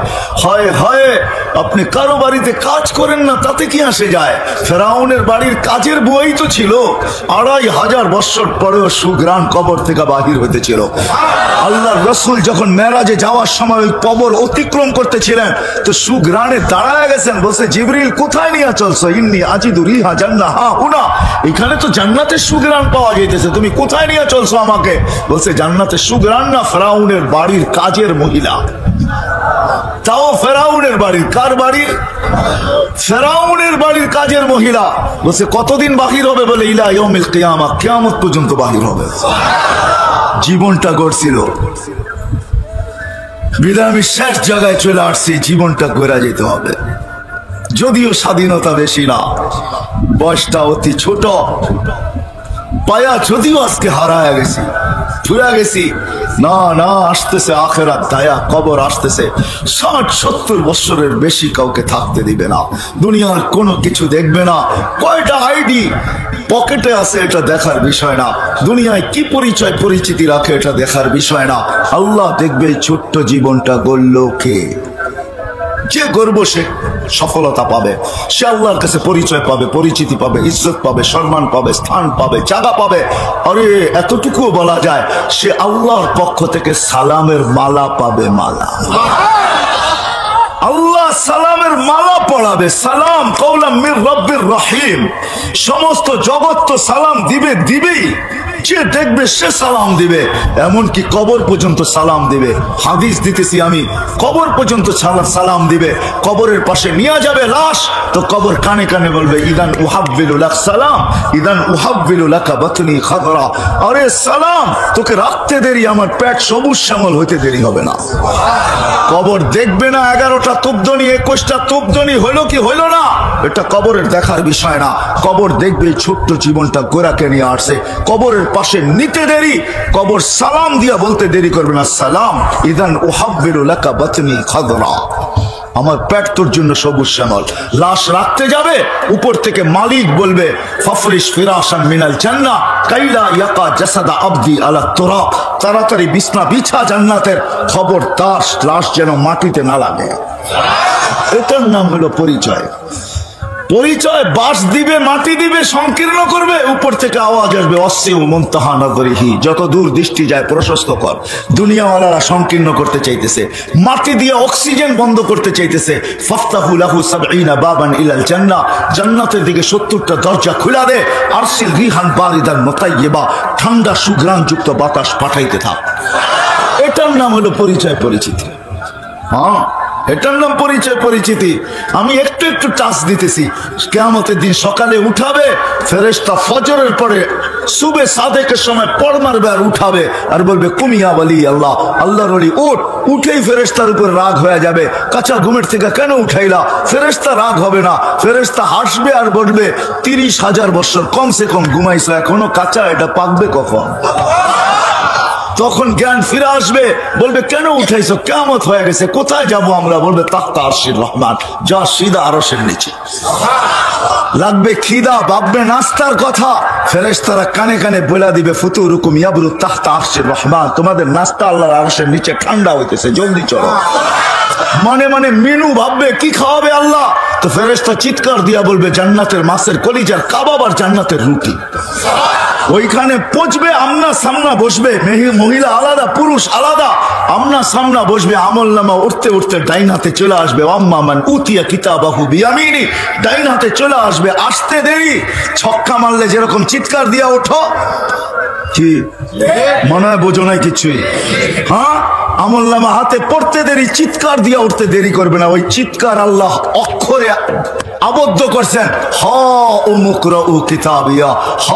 হয় হয় আপনি কারো বাড়িতে কাজ করেন না, তাতে কি আসে যায়? ফেরাউনের বাড়ির কাজের বুয়াই তো ছিল, 2500 বছর পরেও সুঘ্রাণ কবর থেকে বাহির হইতেছিল। আল্লাহর রাসূল যখন মেরাজে যাওয়ার সময় ওই কবর অতিক্রম করতেছিলেন, তো সুঘ্রাণে দাঁড়ায় গেছেন, বলছে জিবরিল কোথায় নিয়ে চলছো? ইন্নী আজিদু রিহা জান্নাহ হুনা, এখানে তো জান্নাতের সুঘ্রাণ পাওয়া যাইতেছে, তুমি কোথায় নিয়ে চলছো আমাকে? বলছে জান্নাতের সুঘ্রাণ না, ফেরাউনের বাড়ির কাজের মহিলা। তাও ফেরাউনের বাড়ির, কার বাড়ির? ফেরাউনের বাড়ির কাজের মহিলা। বলছে কতদিন বাহির হবে? বলে ইলা ইয়াউমিল কিয়ামা, কিয়ামত পর্যন্ত বাহির হবে। জীবনটা গড়ছিল, বিদায় আমি শেষ জায়গায় চলে আসছি, জীবনটা গড়া যেতে হবে। যদিও স্বাধীনতা বেশি না, বয়সটা অতি ছোট, পায়া যদিও আজকে হারায় গেছি, ফুরা গেছি। না না, আসতেছে আখেরাত দায়া, কবর আসতেছে। 60-70 বছরের বেশি কাউকে থাকতে দিবে না, দুনিয়ার কোনো কিছু দেখবে না। কয়টা আইডি পকেটে আছে এটা দেখার বিষয় না, দুনিয়ায় কি পরিচয় পরিচিতি রাখে এটা দেখার বিষয় না। আল্লাহ দেখবে ছোট্ট জীবনটা গড়ল কে? যে গর্ব সে সফলতা পাবে, সে আল্লাহর কাছে পরিচয় পাবে, পরিচিতি পাবে, ইজ্জত পাবে, সম্মান পাবে, স্থান পাবে, জায়গা পাবে। আরে এতটুকু বলা যায়, সে আল্লাহর পক্ষ থেকে সালামের মালা পাবে। মালা, আল্লাহ সালামের মালা পড়াবে। সালাম কওলাম মির রব্বির রহিম। সমস্ত জগৎ তো সালাম দিবে, দিবেই, যে দেখবে সে সালাম দিবে, এমনকি কবর পর্যন্ত সালাম দিবে। হাদিস দিতেছি আমি, কবর পর্যন্ত সালাম দিবে। কবরের পাশে নিয়ে যাবে লাশ, তো কবর কানে কানে বলবে ইদান উহাব্বিলু লাক সালাম, ইদান উহাব্বিলু লাকা বাতনি খাদরা। আরে সালাম, তোকে রাখতে দেরি, আমার পেট সবুজ শ্যামল হইতে দেরি হবে না। কবর দেখবে না 11টা তুপদনি, 21টা তুপদনি হইলো কি হইলো না, এটা কবরের দেখার বিষয় না। কবর দেখবে ছোট্ট জীবনটা গোড়াকে নিয়ে আসছে, কবরের পাশে নিতে দেরি, কবর সালাম দিয়া বলতে দেরি করবে না, সালাম ইদান উহাব্বিলু লাকা বাতনি খাদরা, আমার পেট তোর জন্য সবুজ শ্যামল। লাশ রাখতে যাবে, উপর থেকে মালিক বলবে ফাফরিশ ফিরাশান মিনাল জান্নাহ কাইলা ইয়াকা জাসাদা আবদি আলা তুরাব, তাড়াতাড়ি বিছনা বিছা জান্নাতের, খবরদার লাশ যেন মাটিতে না লাগে। এটার নাম হলো পরিচয়। পরিচয় বাস দিবে, মাটি দিবে, সংকীর্ণ করবে, উপর থেকে আওয়াজ আসবে অসিউ মুনতাহা নজরিহি, যত দূর দৃষ্টি যায় প্রশস্ত কর। দুনিয়াওয়ালারা সংকীর্ণ করতে চাইতেছে, মাটি দিয়ে অক্সিজেন বন্ধ করতে চাইতেছে। ফাফতাহু লাহু 70 বাবান ইলাল জান্নাহ, জান্নাতের দিকে 70টা দরজা খুলে দে। আরসিল রিহান বারিদান মুতাইয়্যিবা, ঠান্ডা সুঘ্রাণযুক্ত বাতাস পাঠাইতে থাক। এটার নাম হলো পরিচয় পরিচিতি। হ্যাঁ, এটার নাম পরিচয় পরিচিতি। আমি একটু একটু টাচ দিতেছি। কিয়ামতের দিন সকালে উঠাবে ফেরেশতা, ফজরের পরে সুবে সাদেকের সময় পড় মারবে আর উঠাবে, আর বলবে কুমিয়া বলি আল্লাহ, আল্লাহর ওলি উঠ। উঠেই ফেরেশতার উপর রাগ হয়ে যাবে, কাঁচা ঘুমের থেকে কেন উঠাইলা? ফেরেশতা রাগ হবে না, ফেরেশতা হাসবে আর বলবে 30,000 বছর কমসে কম ঘুমাইছো, এখনো কাঁচা, এটা পাকবে কখন? তখন জ্ঞান ফিরে আসবে, বলবে কেন উঠাইছো? কিয়ামত হয়ে গেছে, কোথায় যাব আমরা? বলবে তাহতা আরশির রহমান, যা সিধা আরশের নিচে। লাগবে খিদা, ভাববে নাস্তার কথা, ফেরেশতারা কানে কানে বলে দিবে ফুতুরুকুম ইয়াবরু তাহতা আরশির রহমান, তোমাদের নাস্তা আল্লাহর আরশের নিচে ঠান্ডা হইতেছে, জলদি চলো। মনে মনে মেনু ভাববে কি খাওয়াবে আল্লাহ, তো ফেরেশতা চিৎকার দিয়া বলবে জান্নাতের মাছের কলিজার কাবাব আর জান্নাতের রুটি। ওইখানে পচবে, আমনা সামনা বসবে, মহিলা আলাদা পুরুষ আলাদা, আমনা সামনা বসবে। আমল নামা উঠতে উঠতে ডাইন হাতে চলে আসবে, আম্মা মান উতিয়া কিতাবাহু বিয়ামিনি, ডাইন হাতে চলে আসবে। আসতে দেরি, ছক্কা মারলে যেরকম চিৎকার দিয়া ওঠো, কি মনে হয় বোঝো নাই কিছুই? হ্যাঁ, আমল নামা হাতে পড়তে দেরি, চিৎকার দিয়া উঠতে দেরি করবে না। ওই চিৎকার আল্লাহ অক্ষরে আবদ্ধ করছেন, হ উমুকরাউ কিতাবিয়া, হ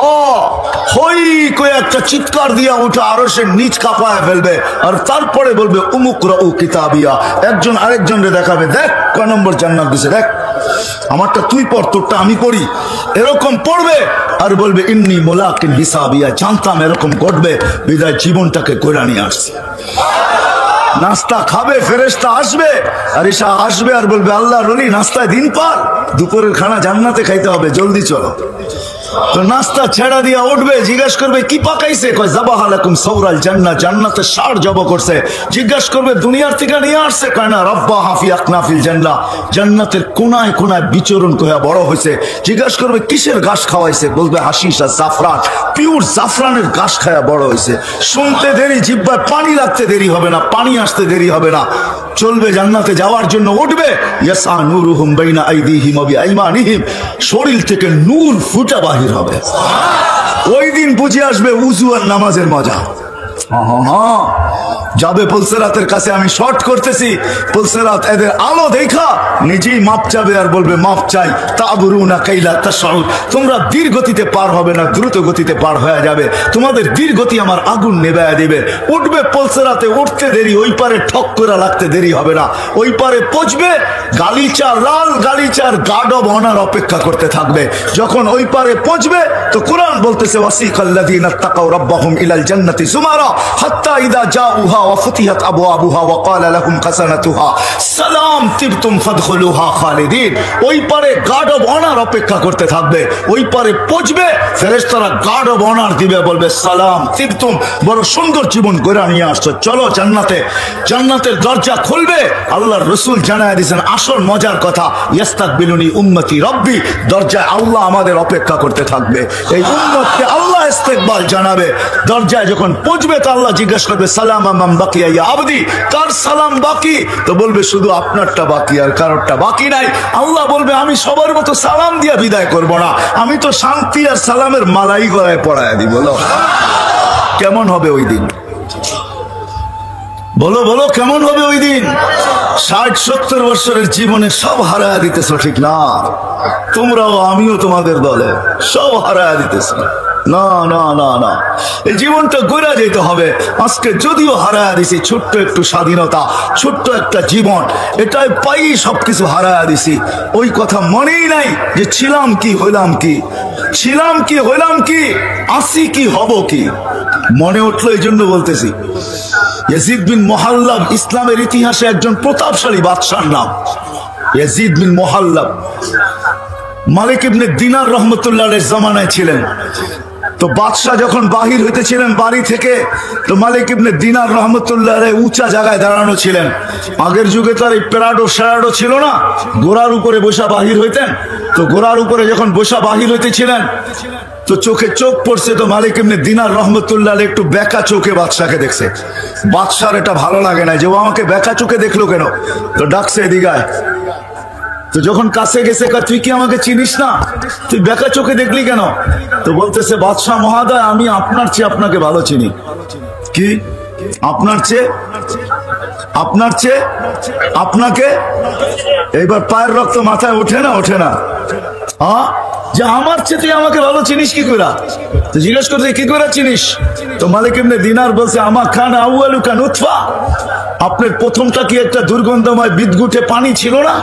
হই কই একটা চিৎকার দিয়া উঠে আরশের নিচ কাঁপায় ফেলবে, আর তারপরে বলবে উমুকরাউ কিতাবিয়া। একজন আরেকজনকে দেখাবে, দেখ কয় নম্বর জান্নাত দিছে, দেখ আমারটা তুই পড়, তোরটা আমি পড়ি, এরকম পড়বে আর বলবে ইন্নী মুলাকিন হিসাবিয়া, জানতাম এরকম ঘটবে, বিদায় জীবনটাকে কইরা নিয়ে আসছে। নাস্তা খাবে, ফেরেশতা আসবে, আর ঈশা আসবে আর বলবে আল্লাহর ওলি নাস্তায় দিন পার, দুপুরের খানা জান্নাতে খাইতে হবে, জলদি চলো। তো নাস্তা ছেড়া দিয়া উঠবে, জিজ্ঞাসা করবে কি পাকাইছে, কয় যাবাহা লাকুম সাওরাল জান্নাহ, জান্নাতের ষাঁড় জব করছে। জিজ্ঞাসা করবে দুনিয়ার থেকে নিয়ে আসছে, কয় না রাব্বা হাফি আকনাফিল জান্নাহ, জান্নাতের কোনায় কোনায় বিচরণ কইয়া বড় হয়েছে। জিজ্ঞাসা করবে কিসের ঘাস খাওয়াইছে, বলবে হাশিশ আর জাফরান, পিওর জাফরানের ঘাস খায়া বড় হয়েছে। শুনতে দেরি, জিহ্বায় পানি লাগতে দেরি হবে না, পানি আসতে দেরি হবে না। চলবে জান্নাতে যাওয়ার জন্য, উঠবে ইয়াসা নূরুহুম বাইনা আইদিহিম ওয়া বিআইমানিহিম, শরীর থেকে নূর ফুটা বাহির হবে। ওই দিন বুঝে আসবে উযু আর নামাজের মজা। যাবে পুলসেরাতের কাছে, আমি শর্ট করতেছি, পুলসেরাত এদের আলো দেখা নিজেই মাপ চাবে আর বলবে মাপ চাই। তাবরুনা কাইলা তাশউর, তোমরা ধীর গতিতে পার হবে না, দ্রুত গতিতে পার হয়ে যাবে, তোমাদের ধীর গতি আমার আগুন নেভায়া দিবে। উঠবে পুলসেরাতে, উঠতে দেরি, ওই পারে ঠক করে লাগতে দেরি হবে না। ওই পারে পৌঁছবে, গালিচা লাল গালিচার গার্ড অব অনার অপেক্ষা করতে থাকবে। যখন ওই পারে পৌঁছবে তো কোরআন বলতেছে ওয়াসিকাল্লাযীনা তাকাউ রাব্বাহুম ইলাল জান্নাতি যুমারা হাত্তা ইযা জাউহা ওয়া ফুতিহাত আবওয়াবুহা ওয়া ক্বালা লাহুম খাযানাতুহা সালাম তিবতুম ফাদখুলুহা খালিদিন। ওই পারে গার্ড অব অনার অপেক্ষা করতে থাকবে। ওই পারে পৌঁছবে, ফেরেশতারা গার্ড অব অনার দিবে, বলবে সালাম তিবতুম, বড় সুন্দর জীবন গড়ে নিয়ে আসছো, চলো জান্নাতে। জান্নাতের দরজা খুলবে, আল্লাহর রাসূল জানায় দিয়েছেন আসল মজার কথা, ইস্তাকবিলুনি উম্মতি রব্বি, দরজায় আল্লাহ আমাদের অপেক্ষা করতে থাকবে। এই উম্মতকে আল্লাহ ইস্তেকবাল জানাবে। দরজায় যখন পৌঁছবে তো আল্লাহ জিজ্ঞাসা করবে সালাম আমান বাকিয়া ইয়া আবদি, কার সালাম বাকি? তো বলবে শুধু আপনারটা বাকি, আর কারোরটা বাকি নাই। আল্লাহ বলবে আমি সবার মতো সালাম দিয়া বিদায় করব না, আমি তো শান্তি আর সালামের মালাই গলায় পড়ায় দিব। বলো কেমন হবে ওই দিন? বলো বলো কেমন হবে ওই দিন? 60-70 বছরের জীবনে সব হারায় দিতেছ, ঠিক না? তোমরাও আমিও তোমাদের দলে সব হারায় দিতেছ। না না না না, এই জীবনটা গড়া যেতে হবে। আজকে যদিও হারায় দিছি ছোট্ট একটু স্বাধীনতা, ছোট্ট একটা জীবন, এটাই পাই সবকিছু হারায় দিছি। ওই কথা মনেই নাই যে ছিলাম কি হইলাম কি, ছিলাম কি হইলাম কি, আসি কি হব কি। মনে উঠলো এই জন্য বলতেছি। ইয়াজিদ বিন মুহাল্লাব ইসলামের ইতিহাসে একজন প্রতাপশালী বাদশার নাম। ইয়াজিদ বিন মুহাল্লাব মালিক ইবনে দিনার রহমতুল্লাহ আলাইহির জামানায় ছিলেন। তো বাদশাহ যখন বাহির হইতেছিলেন বাড়ি থেকে, তো মালিক ইবনে দিনার রহমতুল্লাহ আলাইহি উঁচা জায়গায় দাঁড়ানো ছিলেন। আগের যুগে তো আর এই প্যারাডো শ্যারাডো ছিল না, ঘোড়ার উপরে বসা বাহির হইতেন। তো ঘোড়ার উপরে যখন বসা বাহির হইতেছিলেন তো চোখে চোখ পড়ছে, তো মালিক ইবনে দিনার রহমতুল্লাহ আলাইহি একটু বেকা চোখে বাদশাকে দেখছে। বাদশার এটা ভালো লাগে না যে ও আমাকে বেকা চোখে দেখলো কেন, তো ডাকছে এদিকায়। তো যখন কাছে গেছে, তুই কি আমাকে চিনিস না, তুই বেকা চোখে দেখলি কেন? তো বলতেছে বাদশাহ মহোদয়, আমি আপনার চেয়ে আপনাকে ভালো চিনি। কি আপনার চেয়ে? আপনার চেয়ে আপনাকে? এইবার পায়ের রক্ত মাথায় ওঠে না, ওঠে না? হ্যাঁ, যে আমার চেয়ে তুই আমাকে ভালো চিনিস কি করে? তো জিজ্ঞেস করছে কি করে চিনিস? তো মালিক ইবনে দিনার বলছে আমা খান আউয়ালুকা নুতফা, আপনার প্রথমটা কি একটা দুর্গন্ধময় বিদঘুটে পানি ছিল না?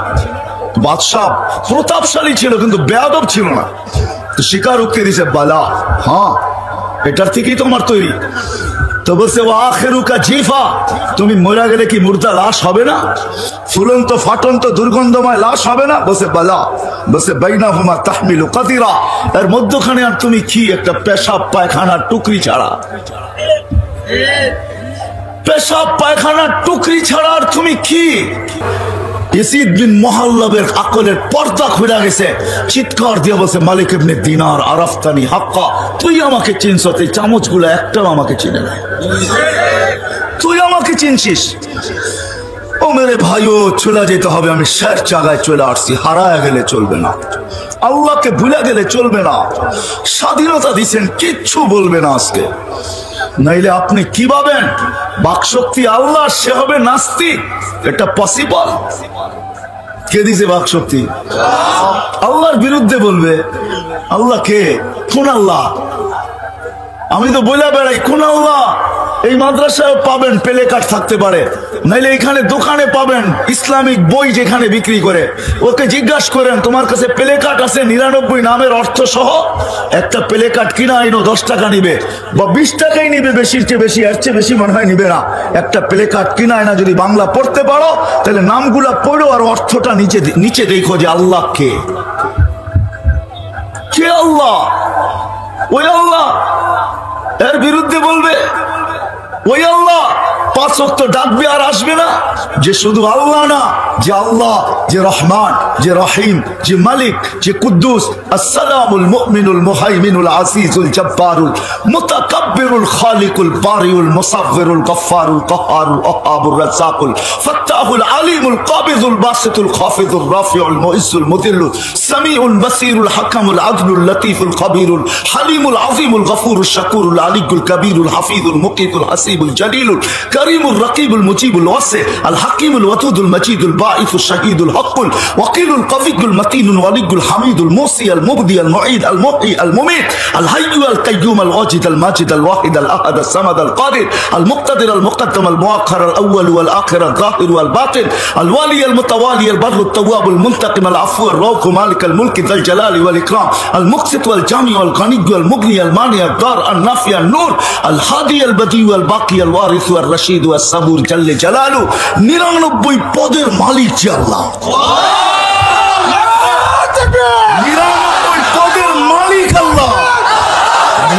বাদশাহ প্রতাপশালী ছিল কিন্তু বেয়াদব ছিল না। তো শিকার উঠতে দিছে বালা, হ্যাঁ এটার থেকেই তো আমার তৈরি। তো বলছে ও আখিরুকা জিফা, তুমি মরে গেলে কি মুর্দা লাশ হবে না? ফুলন্ত ফাটন্ত দুর্গন্ধময় লাশ হবে না? বলছে বালা। বলছে বাইনাহুমা তাহমিলু কাতিরা, এর মধ্যখানে আর তুমি কি একটা পেশাব পায়খানার টুকরি ছাড়া, পেশাব পায়খানার টুকরি ছাড়া আর তুমি কি? ইয়াজিদ বিন মুহাল্লাবের আকলের পর্দা খুলে গেছে, চিৎকার দিয়ে বলছে মালিক ইবনে দিনার আরাফতানি হাক্কা, তুই আমাকে চিনছ? এই চামচগুলো একটাও আমাকে চিনে না, তুই আমাকে চিনছিস? ও মেরে ভাইও, চলে যেতে হবে, আমি শেষ জায়গায় চলে আসছি। হারায় গেলে চলবে না, আল্লাহকে ভুলে গেলে চলবে না। স্বাধীনতা দিচ্ছেন, কিচ্ছু বলবে না আজকে, নাইলে আপনি কি ভাবেন বাকশক্তি আল্লাহ, সে হবে নাস্তিক? এটা পসিবল? কে দিছে বাকশক্তি? আল্লাহর বিরুদ্ধে বলবে। আল্লাহ কে? কোন আল্লাহ? আমি তো বলে বেড়াই কোন আল্লাহ? এই মাদ্রাসায় পাবেন প্লে কার্ড থাকতে পারে, নাইলে এখানে দোকানে পাবেন ইসলামিক বই যেখানে বিক্রি করে, ওকে জিজ্ঞাসা করেন তোমার কাছে প্লে কার্ড আছে 99 নামের অর্থ সহ? একটা প্লে কার্ড কিনা আইনো 10 টাকা নিবে বা 20 টাকাই নিবে, বেশির চেয়ে বেশি, এর চেয়ে বেশি মনে হয় নিবে না। একটা প্লে কার্ড কিনা আইনা যদি বাংলা পড়তে পারো তাহলে নামগুলা পড়ো আর অর্থটা নিচে নিচে দেখো যে আল্লাহ কে। কে আল্লাহ? ওই আল্লাহ। এর বিরুদ্ধে বলবে ওই আল্লাহ। 5 ওয়াক্ত ডাকবে আর আসবে না যে শুধু আল্লাহ না, যে আল্লাহ, যে রহমান, যে রহিম, যে মালিক, যে কুদ্দুস, আসসালামুল মুমিনুল মুহাইমিনুল আসিসুল জব্বারুল মুতাকাব্বিরুল খালিকুল বারিউল মুসাফফিরুল গফফারুল কাহ্হারুল ওয়াহাবুর রাজ্জাকুল ফাত্তাহুল আলিমুল কাবিযুল বাসিতুল খাফিযুর রাফিউল মুইজ্জুল মুদিল্লুল সামিউল বাসিরুল হাকামুল আদলুল লতীফুল খবীরুল হালিমুল আযীমুল গফুরুল শাকুরুল আলিয়ুল কবীরুল হাফিজুল মুকিতুল হাসিবুল জলিলুল করিমুল রকিবুল মুজিবুল ওয়াসি আল হাকিমুল ওয়াদুদুল মজিদুল বাঈসুল শাহীদুল হকুল ওয়াকিলুল কবিয়ুল মতিনুল ওয়ালিয়ুল হামিদুল মুসি আল মুবদি আল মুঈদ আল মুহয়ি আল মুমীত আল হাইয়্যু আল কাইয়্যুম আল ওয়াজিদ আল মাজিদ আল ওয়াহিদ আল আহাদ আল সামাদ আল কাদির আল মুক্তাদির আল মুকদ্দম আল মুআখ্খার আল আউয়াল ওয়াল আখির আল যাহির ওয়াল বাতিন আল ওয়ালি আল মুতাওয়ালি আল বার আল তাওয়াব আল মুনতাকিম আল আফু আল রাউফ মালিক আল মুলক যাল জালালি ওয়াল ইকরাম আল মুকসিত ওয়াল জামি ওয়াল গানি ওয়াল মুগনি আল মানি আল দার আল নাফি আল নূর আল হাদি আল বদি ওয়াল বাকি আল ওয়ারিস ওয়াল রশিদ ওয়াল সাবুর জাল্লে জালালু। 99 পদের মালিক যে আল্লাহ। 99 পদের মালিক আল্লাহ।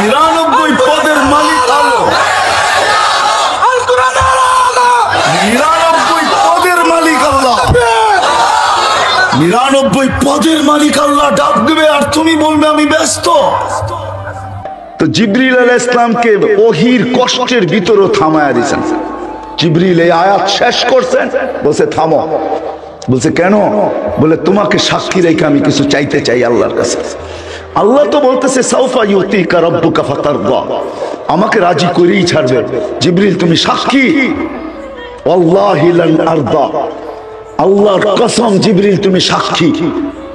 99 পদের মালিক আল্লাহ। 99 পদের মালিক আল্লাহ। 99 পদের মালিক আল্লাহ ডাক দেবে আর তুমি বলবে আমি ব্যস্ত। তো জিবরিল আলাইহিস সালামকে ওহির কষ্টের ভিতরে থামায়া দিয়েছেন। জিবরিল এই আয়াত শেষ করছেন, বলছে থামো। বলছে কেন? বলে তোমাকে সাক্ষী রেখে আমি কিছু চাইতে চাই আল্লাহর কাছে। আল্লাহ তো বলতেছে সাউফা ইউতিকা রাব্বুকা ফাতারদা, আমাকে রাজি করেই ছাড়বে। জিবরিল তুমি সাক্ষী, ওয়াল্লাহি লান আরদা, আল্লাহর কসম জিবরিল তুমি সাক্ষী,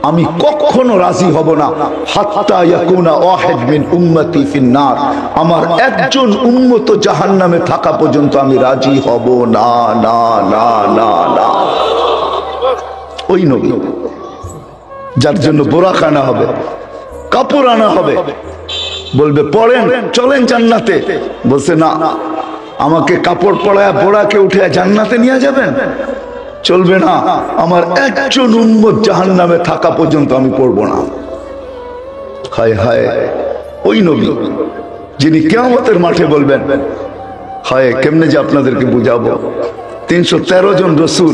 আমি কখনো রাজি হব না হাত্তা ইয়াকুনা ওয়াহিদ মিন উম্মতি ফিন্নার, আমার একজন উম্মত জাহান্নামে থাকা পর্যন্ত আমি রাজি হব না না না না না। ওই নবী যার জন্য বোরাক আনা হবে, কাপড় আনা হবে, বলবে পড়েন চলেন জান্নাতে। বলছে না, আমাকে কাপড় পরায়া বোরাকে উঠে জান্নাতে নিয়ে যাবেন? চলবে না, আমার একজন উম্মত জাহান্নামে থাকা পর্যন্ত আমি পড়বো না। হায় হায়, ওই নবী যিনি কিয়ামতের মাঠে বলবেন, হায় কেমনে যে আপনাদেরকে বুঝাবো। 313 জন রসুল,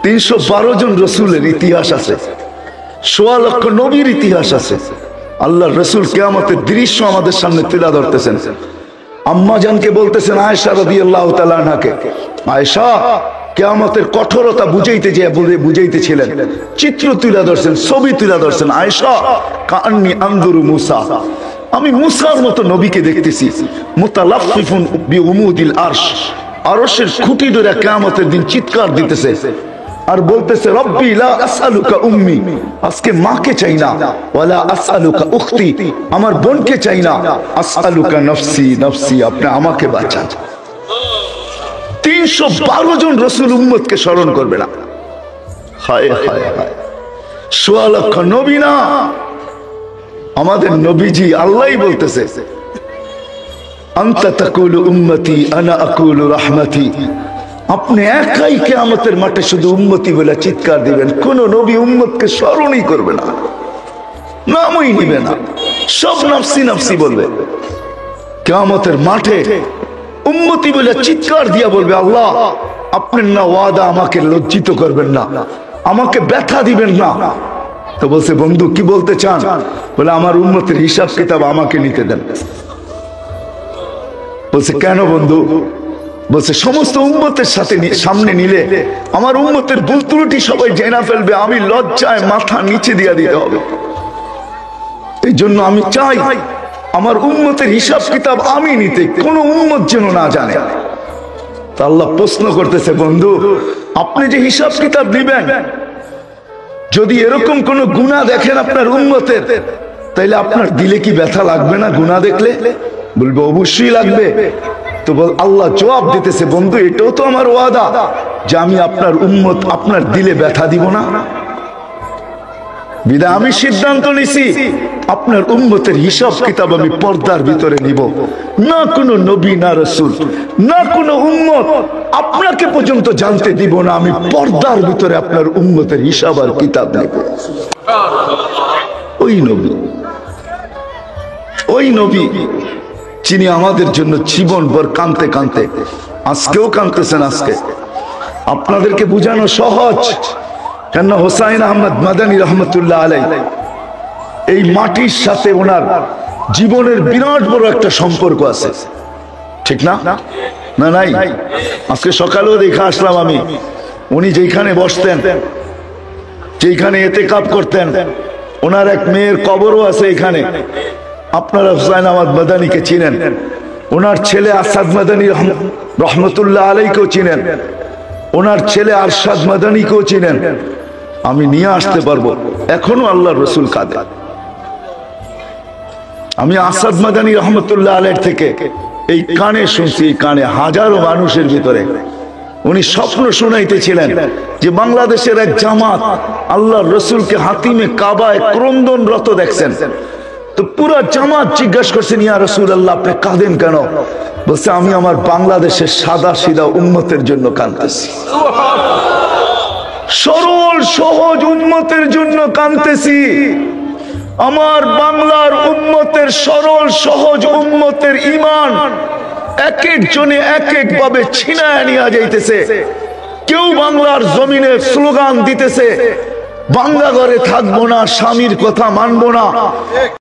312 জন রসুলের ইতিহাস আছে, 1.25 লক্ষ নবীর ইতিহাস আছে। আল্লাহ রসুল কিয়ামতের দৃশ্য আমাদের সামনে তুলে ধরতেছেন। আম্মা জানকে বলতেছেন আয়েশা রাদিয়াল্লাহু তাআলা আনহাকে, আয়েশা কিয়ামতের কঠোরতা বুঝাইতেছিলেন, চিত্র তুলে ধরছেন, ছবি তুলে ধরছেন। আয়েশা কান্নি আনজুরু মুসা, আমি মুসার মতো নবীকে দেখতেছি, মুতালাফফিফুন বিউমুদিল আরশ, আরশের খুঁটি ধরে কিয়ামতের দিন চিৎকার দিতেছে আর বলতেছে রব্বি লা আসআলুকা উম্মি, আজকে মাকে চাই না, ওয়ালা আসআলুকা উখতি, আমার বোনকে চাই না, আসআলুকা নফসি নফসি, আপনি আমাকে বাঁচান। 312 জন রসুল উম্মতকে স্মরণ করবে না। হায় হায় হায়, 1.25 লক্ষ নবী না, আমাদের নবীজি আল্লাহই বলতেছে আনতা তাকুলু উম্মতি আনা আকুলু রাহমাতি, আপনি একাই কিয়ামতের মাঠে শুধু উম্মতি বলে চিৎকার দিবেন, কোন নবী উম্মতকে স্মরণই করবে না, নামই নিবে না, সব নফসি নফসি বলবে। কিয়ামতের মাঠে উম্মতি বলে চিৎকার দিয়া বলবে আল্লাহ আপনার না ওয়াদা, আমাকে লজ্জিত করবেন না, আমাকে ব্যথা দিবেন না। তো বলছে বন্ধু কি বলতে চান? বলে আমার উম্মতের হিসাব কিতাব আমাকে নিতে দেন। বলছে কেন বন্ধু? বলছে সমস্ত উম্মতের সাথে সামনে নিলে আমার উম্মতের ভুল ত্রুটি সবাই জেনে ফেলবে, আমি লজ্জায় মাথা নিচে দিয়া দিতে হবে। এই জন্য আমি চাই আমার উম্মতের হিসাব কিতাব আমি নিতে, কোন উম্মত যেন না জানে। তা আল্লাহ প্রশ্ন করতেছে বন্ধু আপনি যে হিসাব কিতাব দিবেন, যদি এরকম কোন গুনাহ দেখেন আপনার উম্মতের, তাইলে আপনার দিলে কি ব্যথা লাগবে না গুনাহ দেখলে? বলবে অবশ্যই লাগবে। তো আল্লাহ জবাব দিতেছে বন্ধু এটাও তো আমার ওয়াদা যে আমি আপনার উম্মত আপনার দিলে ব্যথা দিব না। বিদা আমি সিদ্ধান্ত নিছি আপনার উম্মতের হিসাব কিতাব আমি পর্দার ভিতরে নিব না, কোন নবী না রাসূল না কোন উম্মত আপনাকে পর্যন্ত জানতে দিব না, আমি পর্দার ভিতরে আপনার উম্মতের হিসাব আর কিতাব নেব। ওই নবী যিনি আমাদের জন্য জীবনভর কাঁদতে কাঁদতে, আজকেও কাঁদতেছেন। আজকে আপনাদেরকে বোঝানো সহজ, কেন হোসাইন আহমদ মাদানী রহমতুল্লাহ আলাই এই মাটির সাথে ওনার জীবনের বিরাট বড় একটা সম্পর্ক আছে, ঠিক না? না নাই? আজকে সকালেও দেখে আসলাম আমি, উনি যেখানে বসতেন, যেখানে ইতিকাফ করতেন, ওনার এক মেয়ের কবরও আছে এখানে। আপনারা হুসাইন আহমদ মাদানীকে চিনেন, ওনার ছেলে আসাদ মাদানী রহমতুল্লাহ আলাইকেও চিনেন, ওনার ছেলে আরশাদ মাদানীকেও চিনেন। আমি নিয়ে আসতে পারবো, এখনো আল্লাহর রসুল কাঁদে। আমি আসাদ মাদানী রহমতুল্লাহ আলাইহির থেকে এই কানে শুনছি, এই কানে হাজারো মানুষের ভিতরে উনি স্বপ্ন শুনাইতেছিলেন যে বাংলাদেশের এক জামাত আল্লাহর রসুলকে হাতিমে কাবায় ক্রন্দনরত দেখছেন। তো পুরা জামাত জিজ্ঞাসা করছেন, ইয়া রাসূলুল্লাহ আপনি কাঁদেন কেন? বলছে, আমি আমার বাংলাদেশের সাদা সিধা উম্মতের জন্য কাঁদতেছি, সরল সহজ উম্মতের জন্য কাঁদতেছি। আমার বাংলার উম্মতের, সরল সহজ উম্মতের ঈমান এক এক জনে এক এক ভাবে ছিনায় নিয়ে যাইতেছে। কেউ বাংলার জমিনে স্লোগান দিতেছে, বাংলা ঘরে থাকবো না, স্বামীর কথা মানবো না।